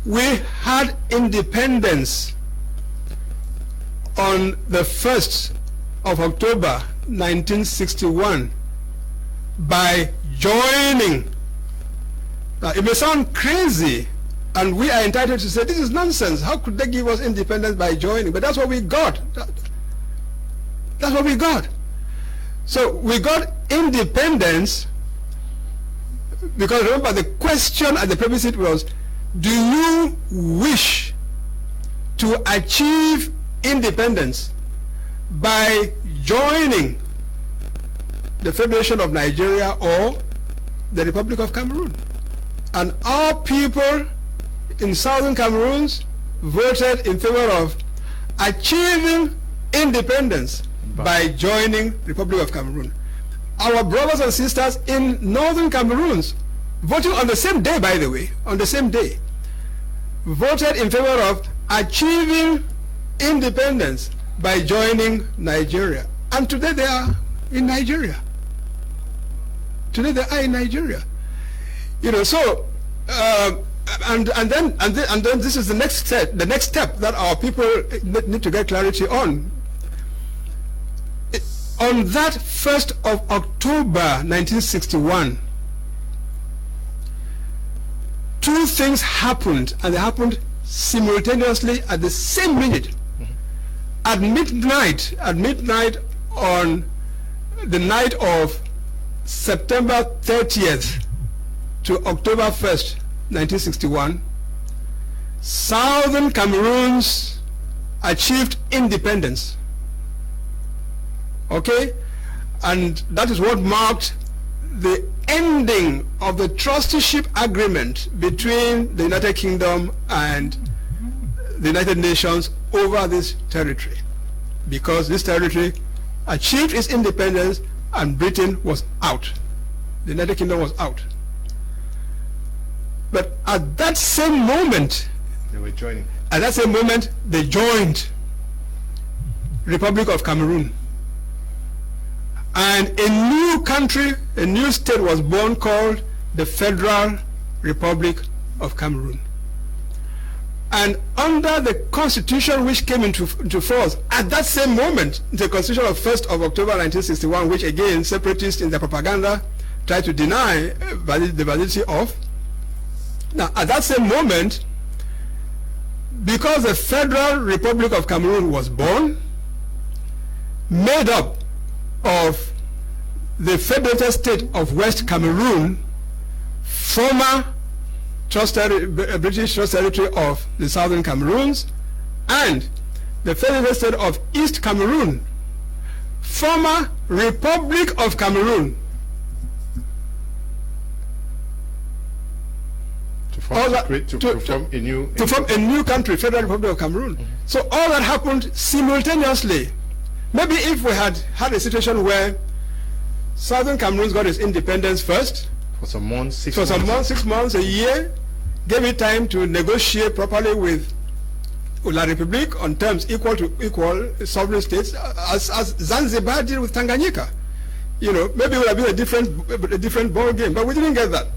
B: We had independence on the 1st of October 1961 by joining. Now, it may sound crazy, and we are entitled to say this is nonsense. How could they give us independence by joining? But that's what we got. That's what we got. So we got independence because, remember, the question at the plebiscite was, do you wish to achieve independence by joining the Federation of Nigeria or the Republic of Cameroon? And our people in southern Cameroons voted in favor of achieving independence by joining Republic of Cameroon. Our brothers and sisters in northern Cameroons, voting on the same day, by the way, on the same day, voted in favor of achieving independence by joining Nigeria. And today they are in Nigeria. Today they are in Nigeria. You know, so and then this is the next step that our people need to get clarity on. On that 1st of October 1961, two things happened, and they happened simultaneously at the same minute. At midnight on the night of September 30th to October 1st, 1961, Southern Cameroons achieved independence. Okay? And that is what marked the ending of the trusteeship agreement between the United Kingdom and the United Nations over this territory, because this territory achieved its independence and Britain was out. The United Kingdom was out. But at that same moment,
A: they were joining.
B: At that same moment, they joined Republic of Cameroon. And a new country, a new state was born called the Federal Republic of Cameroon. And under the constitution which came into force at that same moment, the constitution of 1st of October 1961, which again separatists in their propaganda tried to deny the validity of. Now, at that same moment, because the Federal Republic of Cameroon was born, made up of the Federated State of West Cameroon, former British Trust Territory of the Southern Cameroons, and the Federated State of East Cameroon, former Republic of Cameroon.
A: To form a
B: new country, Federal Republic of Cameroon. So all that happened simultaneously. Maybe if we had a situation where Southern Cameroon got its independence first,
A: for some months, 6
B: months, a year, gave it time to negotiate properly with La République on terms equal to equal sovereign states, as Zanzibar did with Tanganyika. You know, maybe it would have been a different ball game, but we didn't get that.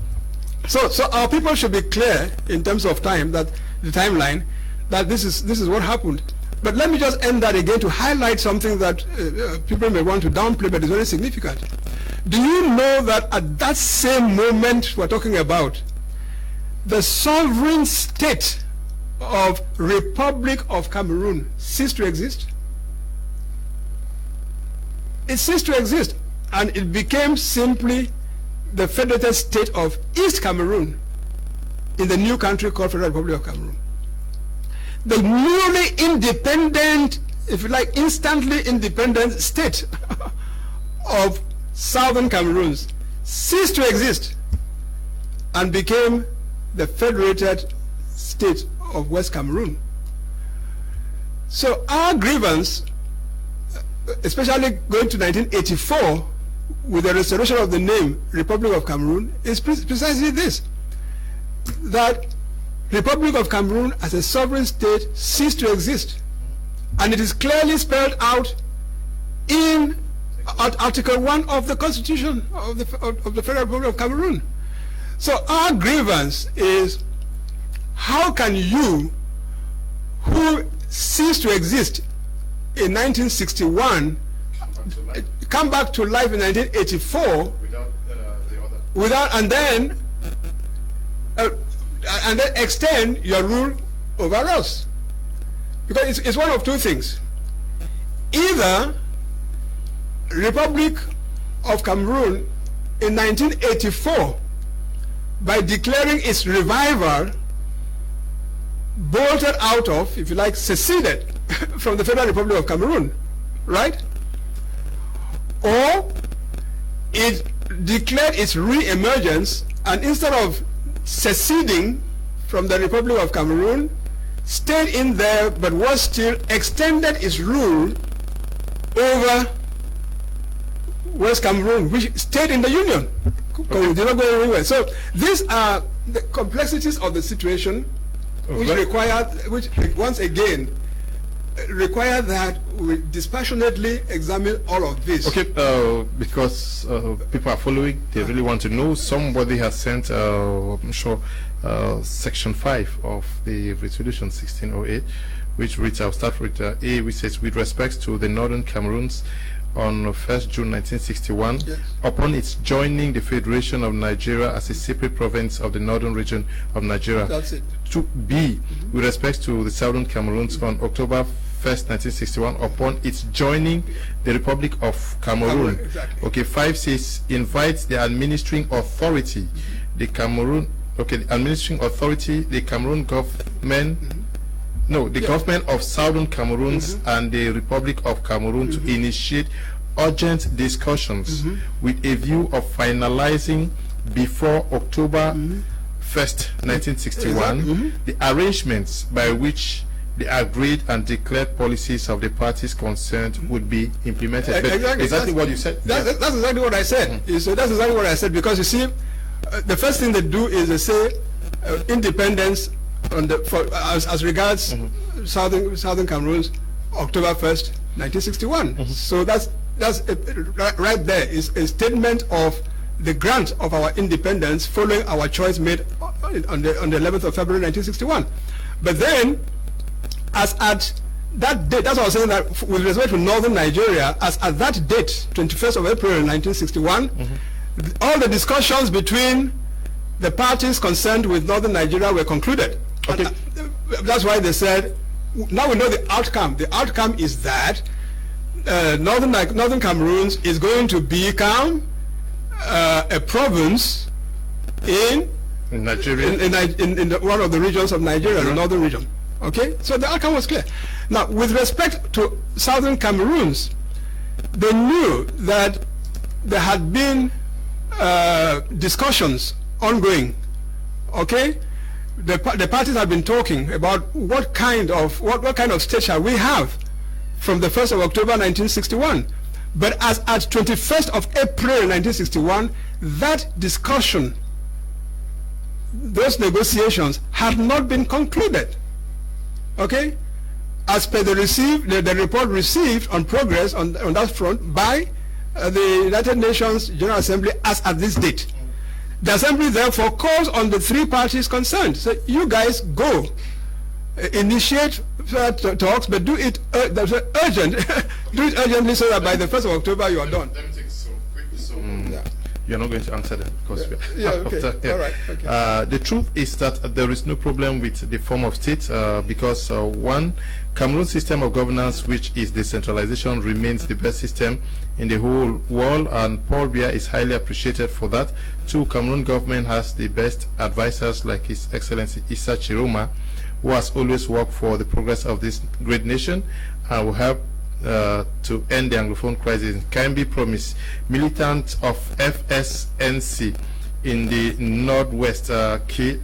B: So our people should be clear in terms of time, that the timeline, that this is what happened. But let me just end that again to highlight something that people may want to downplay, but is very significant. Do you know that at that same moment we're talking about, the sovereign state of Republic of Cameroon ceased to exist? It ceased to exist, and it became simply the Federated State of East Cameroon in the new country called Federal Republic of Cameroon. The newly independent, if you like, instantly independent state of Southern Cameroons ceased to exist and became the Federated State of West Cameroon. So our grievance, especially going to 1984, with the restoration of the name Republic of Cameroon, is precisely this: that Republic of Cameroon as a sovereign state ceased to exist, and it is clearly spelled out in Article 1 of the Constitution of the Federal Republic of Cameroon. So our grievance is, how can you, who ceased to exist in 1961, come back to life in 1984 without and then extend your rule over us? Because it's one of two things. Either Republic of Cameroon in 1984, by declaring its revival, bolted out of, if you like, seceded from the Federal Republic of Cameroon, right? Or it declared its re-emergence, and instead of seceding from the Republic of Cameroon, stayed in there, but was still extended its rule over West Cameroon, which stayed in the Union. Did not go anywhere. So these are the complexities of the situation, which once again require that we dispassionately examine all of this.
A: Okay, because people are following, they really want to know. Somebody has sent, I'm sure, Section 5 of the Resolution 1608, which reads, I'll start with A, which says, with respect to the Northern Cameroons, on 1st June 1961, yes, upon its joining the Federation of Nigeria as a separate province of the northern region of Nigeria.
B: That's it.
A: To B, with respect to the Southern Cameroons, on October 1st, 1961, upon its joining the Republic of Cameroon.
B: Exactly.
A: Okay, 5 says, invites the administering authority, the Cameroon okay, the administering authority, the Cameroon government, no, the government of Southern Cameroon and the Republic of Cameroon to initiate urgent discussions with a view of finalizing before October 1st, 1961, the arrangements by which the agreed and declared policies of the parties concerned would be implemented. Exactly what you said.
B: That's exactly what I said. That's exactly what I said, because you see, the first thing they do is they say independence on the as regards Southern Cameroon's October 1st, 1961. So that's right there is a statement of the grant of our independence following our choice made on the 11th of February 1961. But then, as at that date, that's what I was saying, that with respect to northern Nigeria, as at that date, 21st of April 1961, all the discussions between the parties concerned with northern Nigeria were concluded. Okay. That's why they said, now we know the outcome. The outcome is that northern Cameroon is going to become a province in Nigeria, in one of the regions of Nigeria, the northern region. Okay, so the outcome was clear. Now, with respect to Southern Cameroons, they knew that there had been discussions ongoing. Okay, the parties have been talking about what kind of state shall we have from the 1st of October 1961. But as at 21st of April 1961, that discussion, those negotiations had not been concluded. Okay, as per the report received on progress on that front by the United Nations General Assembly as at this date. The Assembly therefore calls on the three parties concerned. So you guys go initiate talks, but do it urgent. Do it urgently so that by the 1st of October you are done.
A: Let me take so quick. You're not going to answer them because we
B: are okay. All right. Okay.
A: The truth is that there is no problem with the form of state because one, Cameroon system of governance, which is decentralization, remains the best system in the whole world, and Paul Biya is highly appreciated for that. Two, Cameroon government has the best advisors like His Excellency Issa Chiroma, who has always worked for the progress of this great nation and will help to end the Anglophone crisis. Can be promised. Militant of FSNC in the Northwest. Okay.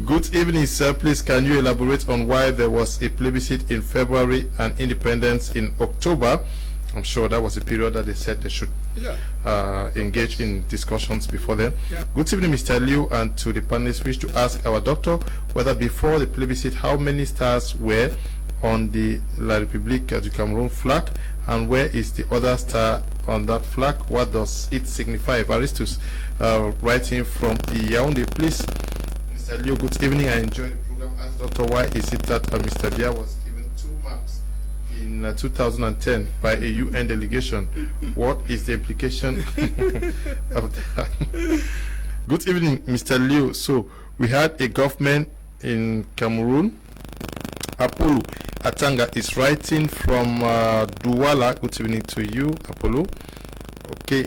A: Good evening, sir. Please, can you elaborate on why there was a plebiscite in February and independence in October? I'm sure that was a period that they said they should engage in discussions before then. Good evening, Mr. Liu, and to the panelists. Wish to ask our doctor whether before the plebiscite, how many stars were on the La République du Cameroun flag, and where is the other star on that flag? What does it signify? Evaristus, writing from Yaoundé. Please, Mr. Liu, good evening. I enjoyed the program. Ask Doctor, why is it that Mr. Biya was given 2 marks in 2010 by a UN delegation? What is the implication of that? Good evening, Mr. Liu. So we had a government in Cameroon. Apollo Atanga is writing from Douala. Good evening to you, Apollo. Okay,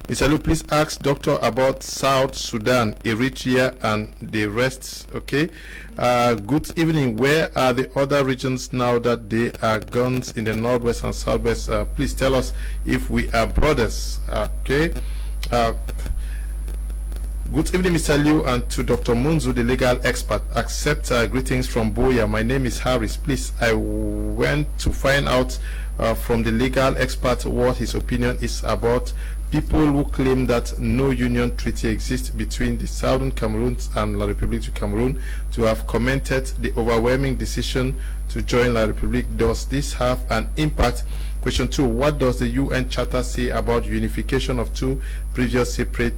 A: Mr. Liu, please ask Doctor about South Sudan, Eritrea, and the rest. Okay. Good evening. Where are the other regions now that they are guns in the Northwest and Southwest? Please tell us if we are brothers. Okay. Good evening, Mr. Liu, and to Dr. Munzu, the legal expert. Accept greetings from Boya. My name is Harris. Please, I went to find out from the legal expert what his opinion is about people who claim that no union treaty exists between the Southern Cameroon and La République du Cameroun, to have commented the overwhelming decision to join La République. Does this have an impact? Question 2, what does the UN Charter say about unification of two previous separate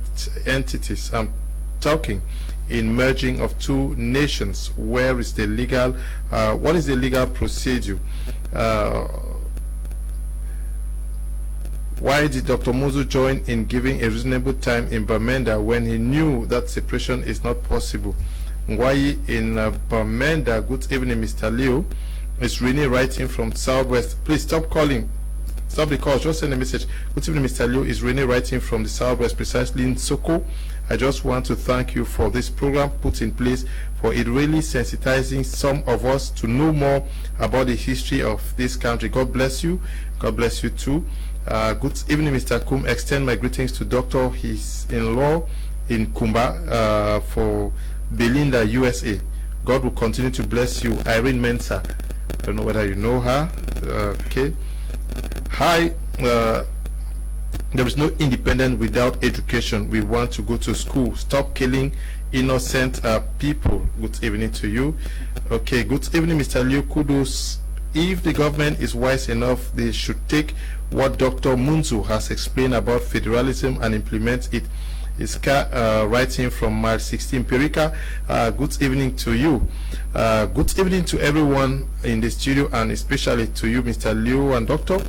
A: entities? I'm talking in merging of two nations. Where is the legal, what is the legal procedure? Why did Dr. Muzu join in giving a reasonable time in Bamenda when he knew that separation is not possible? Why in Bamenda? Good evening, Mr. Liu. It's Rini writing from Southwest. Please stop calling. Stop the call. Just send a message. Good evening, Mr. Liu. Is Rini writing from the Southwest, precisely in Soko. I just want to thank you for this program put in place, for it really sensitizing some of us to know more about the history of this country. God bless you. God bless you too. Good evening, Mr. Kum. Extend my greetings to Dr. his in-law in Kumba for Belinda, USA. God will continue to bless you. Irene Mensah. I don't know whether you know her. Okay. Hi. There is no independence without education. We want to go to school. Stop killing innocent people. Good evening to you. Okay. Good evening, Mr. Liu. Kudos. If the government is wise enough, they should take what Dr. Munzu has explained about federalism and implement it. Iska writing from Mile 16 Perika. Good evening to you. Good evening to everyone in the studio, and especially to you, Mr. Liu and Doctor.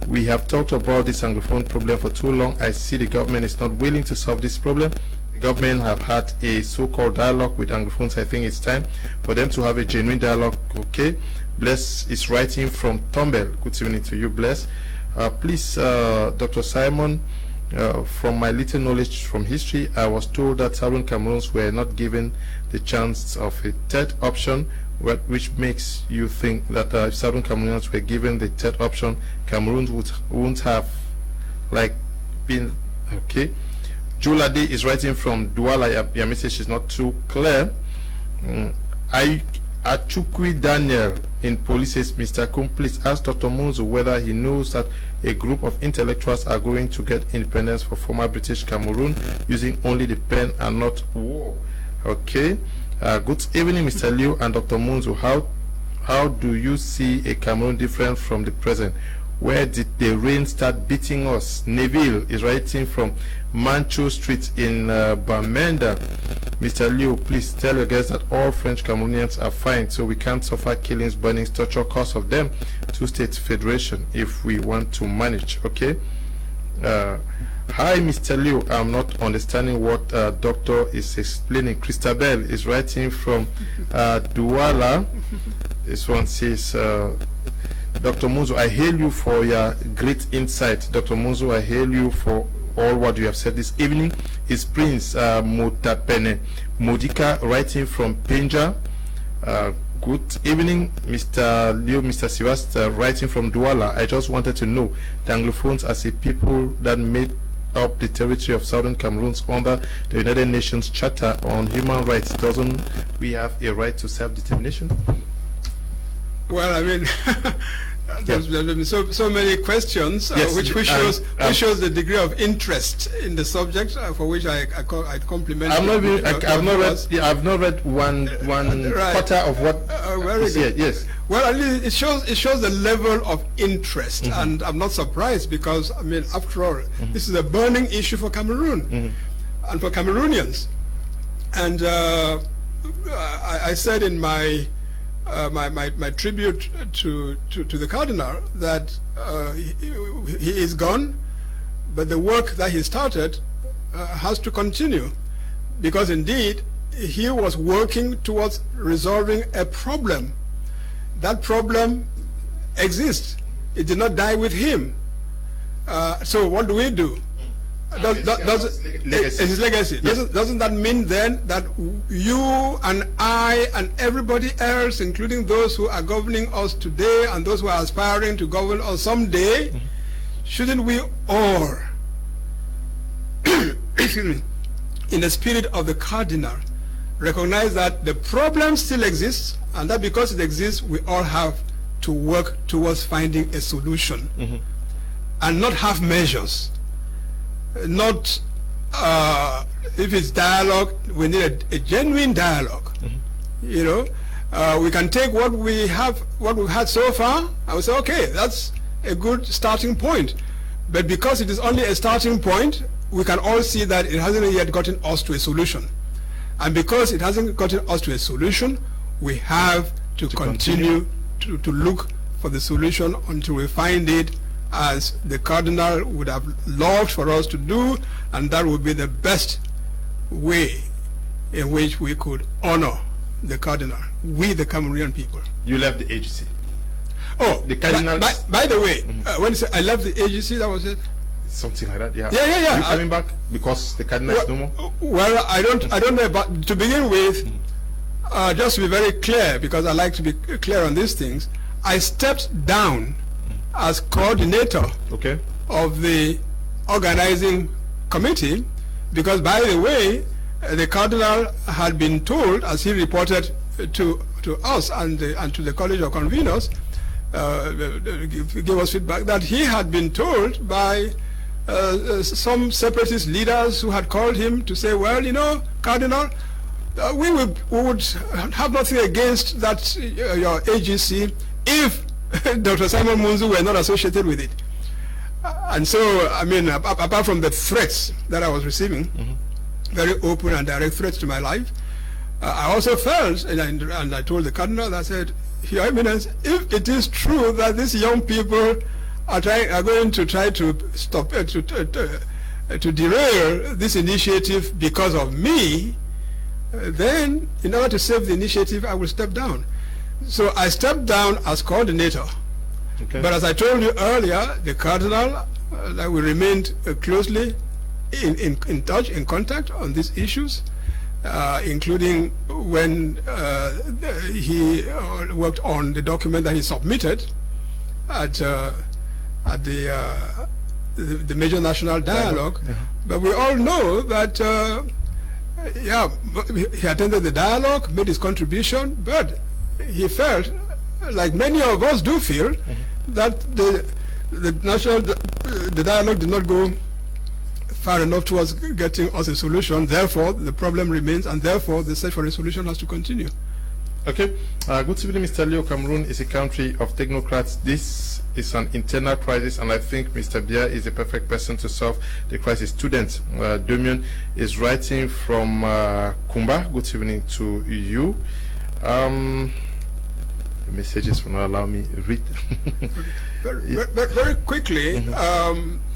A: We have talked about this Anglophone problem for too long. I see the government is not willing to solve this problem. The government have had a so-called dialogue with Anglophones. I think it's time for them to have a genuine dialogue. Okay. Bless is writing from Tombel. Good evening to you, Bless. Please, Dr. Simon, from my little knowledge from history, I was told that Southern Cameroons were not given the chance of a third option, which makes you think that if Southern Cameroonians were given the third option, Cameroon wouldn't have been okay. Julade is writing from Douala. Your message is not too clear. Achukwi Daniel in police says, Mr. Kum, please ask Dr. Munzu whether he knows that a group of intellectuals are going to get independence for former British Cameroon using only the pen and not war. Okay. Good evening, Mr. Liu and Dr. Munzu. How do you see a Cameroon different from the present? Where did the rain start beating us? Neville is writing from Mancho Street in Bamenda. Mr. Liu, please tell your guests that all French Cameroonians are fine, so we can't suffer killings, burnings, torture, cause of them. Two-state federation if we want to manage. Okay. Hi, Mr. Liu. I'm not understanding what doctor is explaining. Christabel is writing from Douala. This one says, Dr. Munzu, I hail you for your great insight. Dr. Munzu, I hail you for all what you have said this evening. Is Prince Motapene Modika writing from Penja. Good evening, Mr. Liu, Mr. Sivast, writing from Douala. I just wanted to know the Anglophones as a people that made up the territory of Southern Cameroons under the United Nations Charter on Human Rights. Doesn't we have a right to self-determination?
B: Well, I mean, there's been so many questions,
A: yes,
B: which shows the degree of interest in the subject, for which I compliment. I've
A: not read one right. Quarter of what
B: very good.
A: Yes.
B: Well, at least it shows the level of interest, and I'm not surprised because, I mean, after all, this is a burning issue for Cameroon and for Cameroonians. And I said in my my tribute to the Cardinal that he is gone, but the work that he started has to continue, because indeed he was working towards resolving a problem. That problem exists. It did not die with him. So what do we do? His legacy. Yes. Doesn't that mean then that you and I and everybody else, including those who are governing us today and those who are aspiring to govern us someday, shouldn't we all, in the spirit of the Cardinal, recognize that the problem still exists, and that because it exists, we all have to work towards finding a solution, and not half measures. Not if it's dialogue, we need a genuine dialogue. You know, we can take what we've had so far, and we say, okay, that's a good starting point. But because it is only a starting point, we can all see that it hasn't yet gotten us to a solution. And because it hasn't gotten us to a solution, we have to continue to look for the solution until we find it, as the Cardinal would have loved for us to do, and that would be the best way in which we could honor the Cardinal, we the Cameroonian people.
A: You left the agency.
B: Oh,
A: the Cardinal.
B: By the way, when you say I left the agency, that was it?
A: something like that. Yeah.
B: Yeah.
A: Are you coming back because the Cardinal is no more?
B: Well, I don't know. But to begin with, just to be very clear, because I like to be clear on these things, I stepped down as coordinator of the organizing committee, because, by the way, the Cardinal had been told, as he reported to us and to the College of Conveners, gave us feedback, that he had been told by some separatist leaders who had called him to say, well, you know, Cardinal, we would have nothing against that your agency if Dr. Simon Munzu were not associated with it. And so, I mean, apart from the threats that I was receiving, very open and direct threats to my life, I also felt, and I told the Cardinal, I said, Your Eminence, if it is true that these young people are going to try to stop, to derail this initiative because of me, then in order to save the initiative, I will step down. So I stepped down as coordinator. But as I told you earlier, the Cardinal, we remained closely in touch, in contact on these issues, including when he worked on the document that he submitted at the major national dialogue. But we all know that, he attended the dialogue, made his contribution, but he felt, like many of us do feel, that the dialogue did not go far enough towards getting us a solution. Therefore, the problem remains, and therefore, the search for a solution has to continue.
A: Okay. Good evening, Mr. Leo. Cameroon is a country of technocrats. This is an internal crisis, and I think Mr. Bia is the perfect person to solve the crisis. Student Damien is writing from Kumba. Good evening to you. The messages will not allow me to read.
B: very quickly,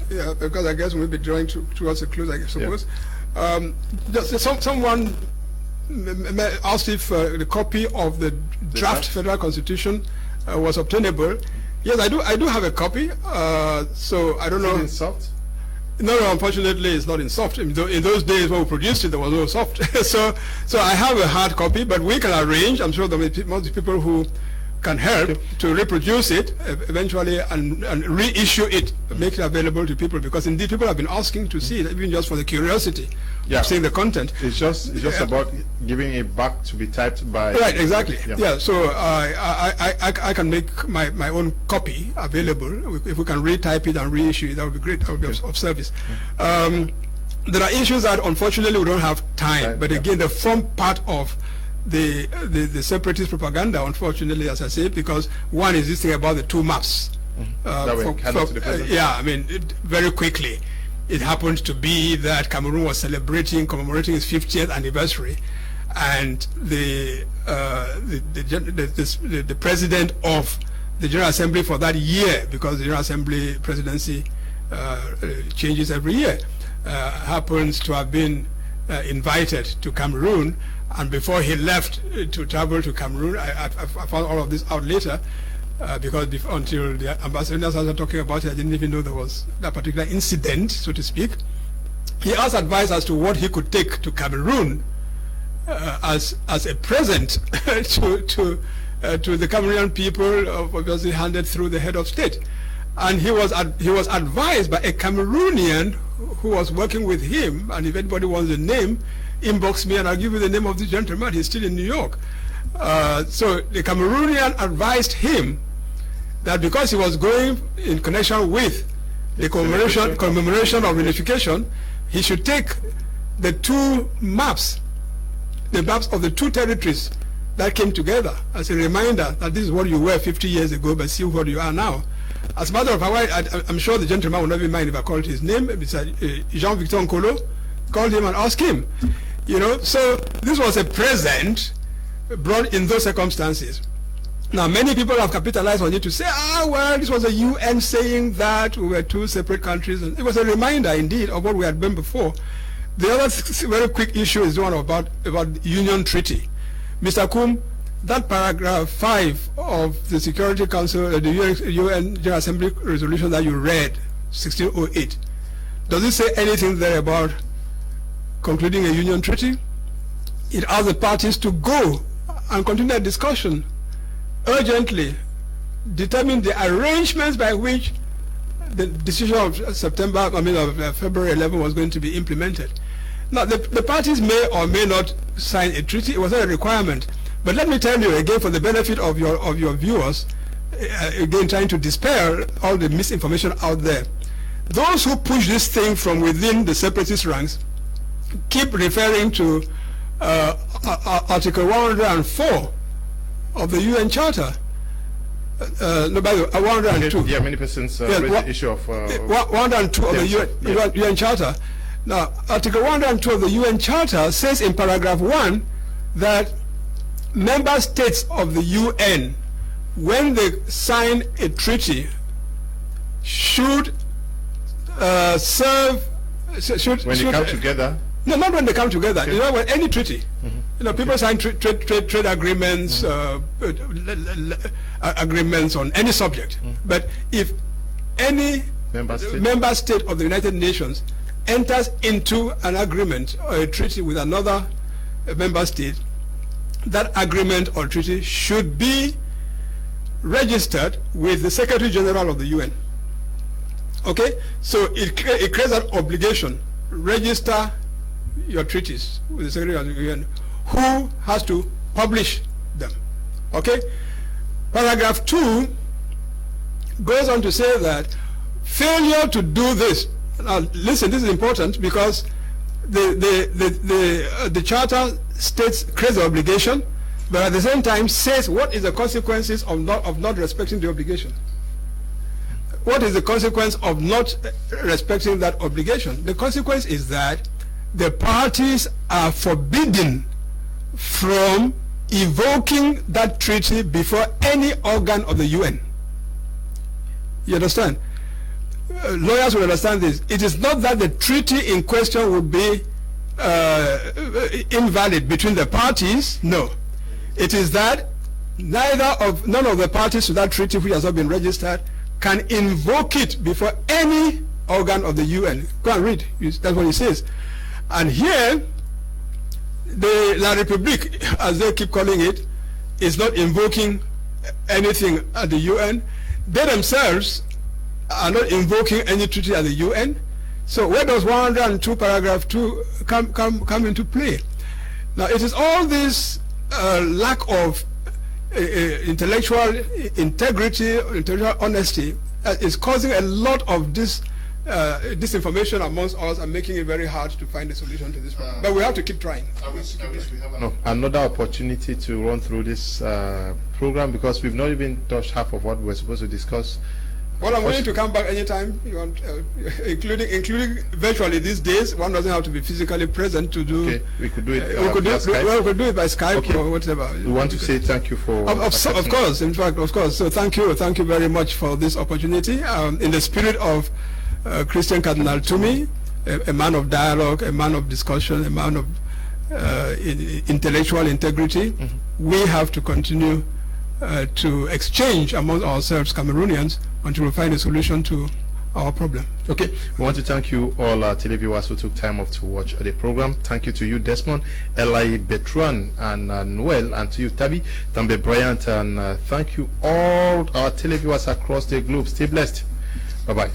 B: because I guess we'll be drawing towards a close, I suppose. Someone asked if the copy of the draft federal constitution was obtainable. Yes, I do have a copy. So I don't know.
A: Is it in soft?
B: No, unfortunately, it's not in soft. In those days when we produced it, there was no soft. so I have a hard copy, but we can arrange. I'm sure there will be people who can help to reproduce it eventually and reissue it, make it available to people, because indeed people have been asking to see it, even just for the curiosity of seeing the content.
A: It's just about giving it back to be typed by.
B: Right, exactly. So I can make my own copy available. If we can retype it and reissue it, that would be great. That would be of service. There are issues that unfortunately we don't have time, but again, they form part of the separatist propaganda, unfortunately, as I say, because one is this thing about the two maps. I mean, very quickly, it happened to be that Cameroon was commemorating its 50th anniversary, and the president of the General Assembly for that year, because the General Assembly presidency changes every year, happens to have been invited to Cameroon. And before he left to travel to Cameroon, I found all of this out later, because until the ambassadors started talking about it, I didn't even know there was that particular incident, so to speak. He asked advice as to what he could take to Cameroon as a present to the Cameroonian people, obviously handed through the head of state. And he was advised by a Cameroonian who was working with him, and if anybody wants the name, inbox me and I'll give you the name of this gentleman. He's still in New York. So the Cameroonian advised him that because he was going in connection with the commemoration of unification, he should take the two maps, the maps of the two territories that came together, as a reminder that this is what you were 50 years ago, but see what you are now. As a matter of fact, I'm sure the gentleman will never mind if I called his name. It's Jean-Victor Nkolo. Called him and asked him. So this was a present brought in those circumstances. Now, many people have capitalized on it to say, well, this was a UN saying that we were two separate countries. And it was a reminder, indeed, of what we had been before. The other very quick issue is the one about Union Treaty. Mr. Kum, that paragraph 5 of the Security Council, the UN General Assembly resolution that you read, 1608, Does it say anything there about concluding a union treaty? It asks the parties to go and continue a discussion urgently, determine the arrangements by which the decision of February 11 was going to be implemented. Now, the parties may or may not sign a treaty. It was not a requirement. But let me tell you again, for the benefit of your viewers, again trying to dispel all the misinformation out there. Those who push this thing from within the separatist ranks keep referring to Article 104 of the UN Charter. No, by the way, 102.
A: Yeah, many persons raise the issue of
B: 102 of the UN Charter. Now, Article 102 of the UN Charter says in paragraph 1 that member states of the UN, when they sign a treaty, should serve.
A: When they come together.
B: No, not when they come together. Okay. You know, when any treaty. You know, people sign trade agreements, agreements on any subject. But if any member state of the United Nations enters into an agreement or a treaty with another member state, that agreement or treaty should be registered with the Secretary General of the UN. Okay? So it creates an obligation. Register your treaties with the Secretary of the UN, who has to publish them. Okay? Paragraph 2 goes on to say that failure to do this. Now listen, this is important because the charter states creates the obligation, but at the same time says what is the consequences of not respecting the obligation. What is the consequence of not respecting that obligation? The consequence is that the parties are forbidden from evoking that treaty before any organ of the UN. You understand? Lawyers will understand this. It is not that the treaty in question would be invalid between the parties. No. It is that none of the parties to that treaty which has not been registered can invoke it before any organ of the UN. Go and read. That's what it says. And here, the La République, as they keep calling it, is not invoking anything at the UN. They themselves are not invoking any treaty at the UN. So where does 102 paragraph 2 come into play? Now it is all this lack of intellectual integrity, intellectual honesty is causing a lot of this disinformation amongst us and making it very hard to find a solution to this problem. But we have to keep trying.
A: I wish we have another opportunity to run through this program, because we've not even touched half of what we're supposed to discuss.
B: Well, I'm willing to come back anytime you want, including virtually these days. One doesn't have to be physically present to do. Okay,
A: we could do it.
B: We could do it by Skype or whatever.
A: We want to say thank you for.
B: Of course, in fact, of course. So thank you very much for this opportunity. In the spirit of Christian Cardinal Tumi, a man of dialogue, a man of discussion, a man of intellectual integrity, we have to continue to exchange among ourselves, Cameroonians, until we find a solution to our problem.
A: Okay, we want to thank you all our televiewers who took time off to watch the program. Thank you to you, Desmond, Eli, Bertrand, and Noel, and to you, Tabi, Tambe Bryant, and thank you all our televiewers across the globe. Stay blessed. Bye-bye.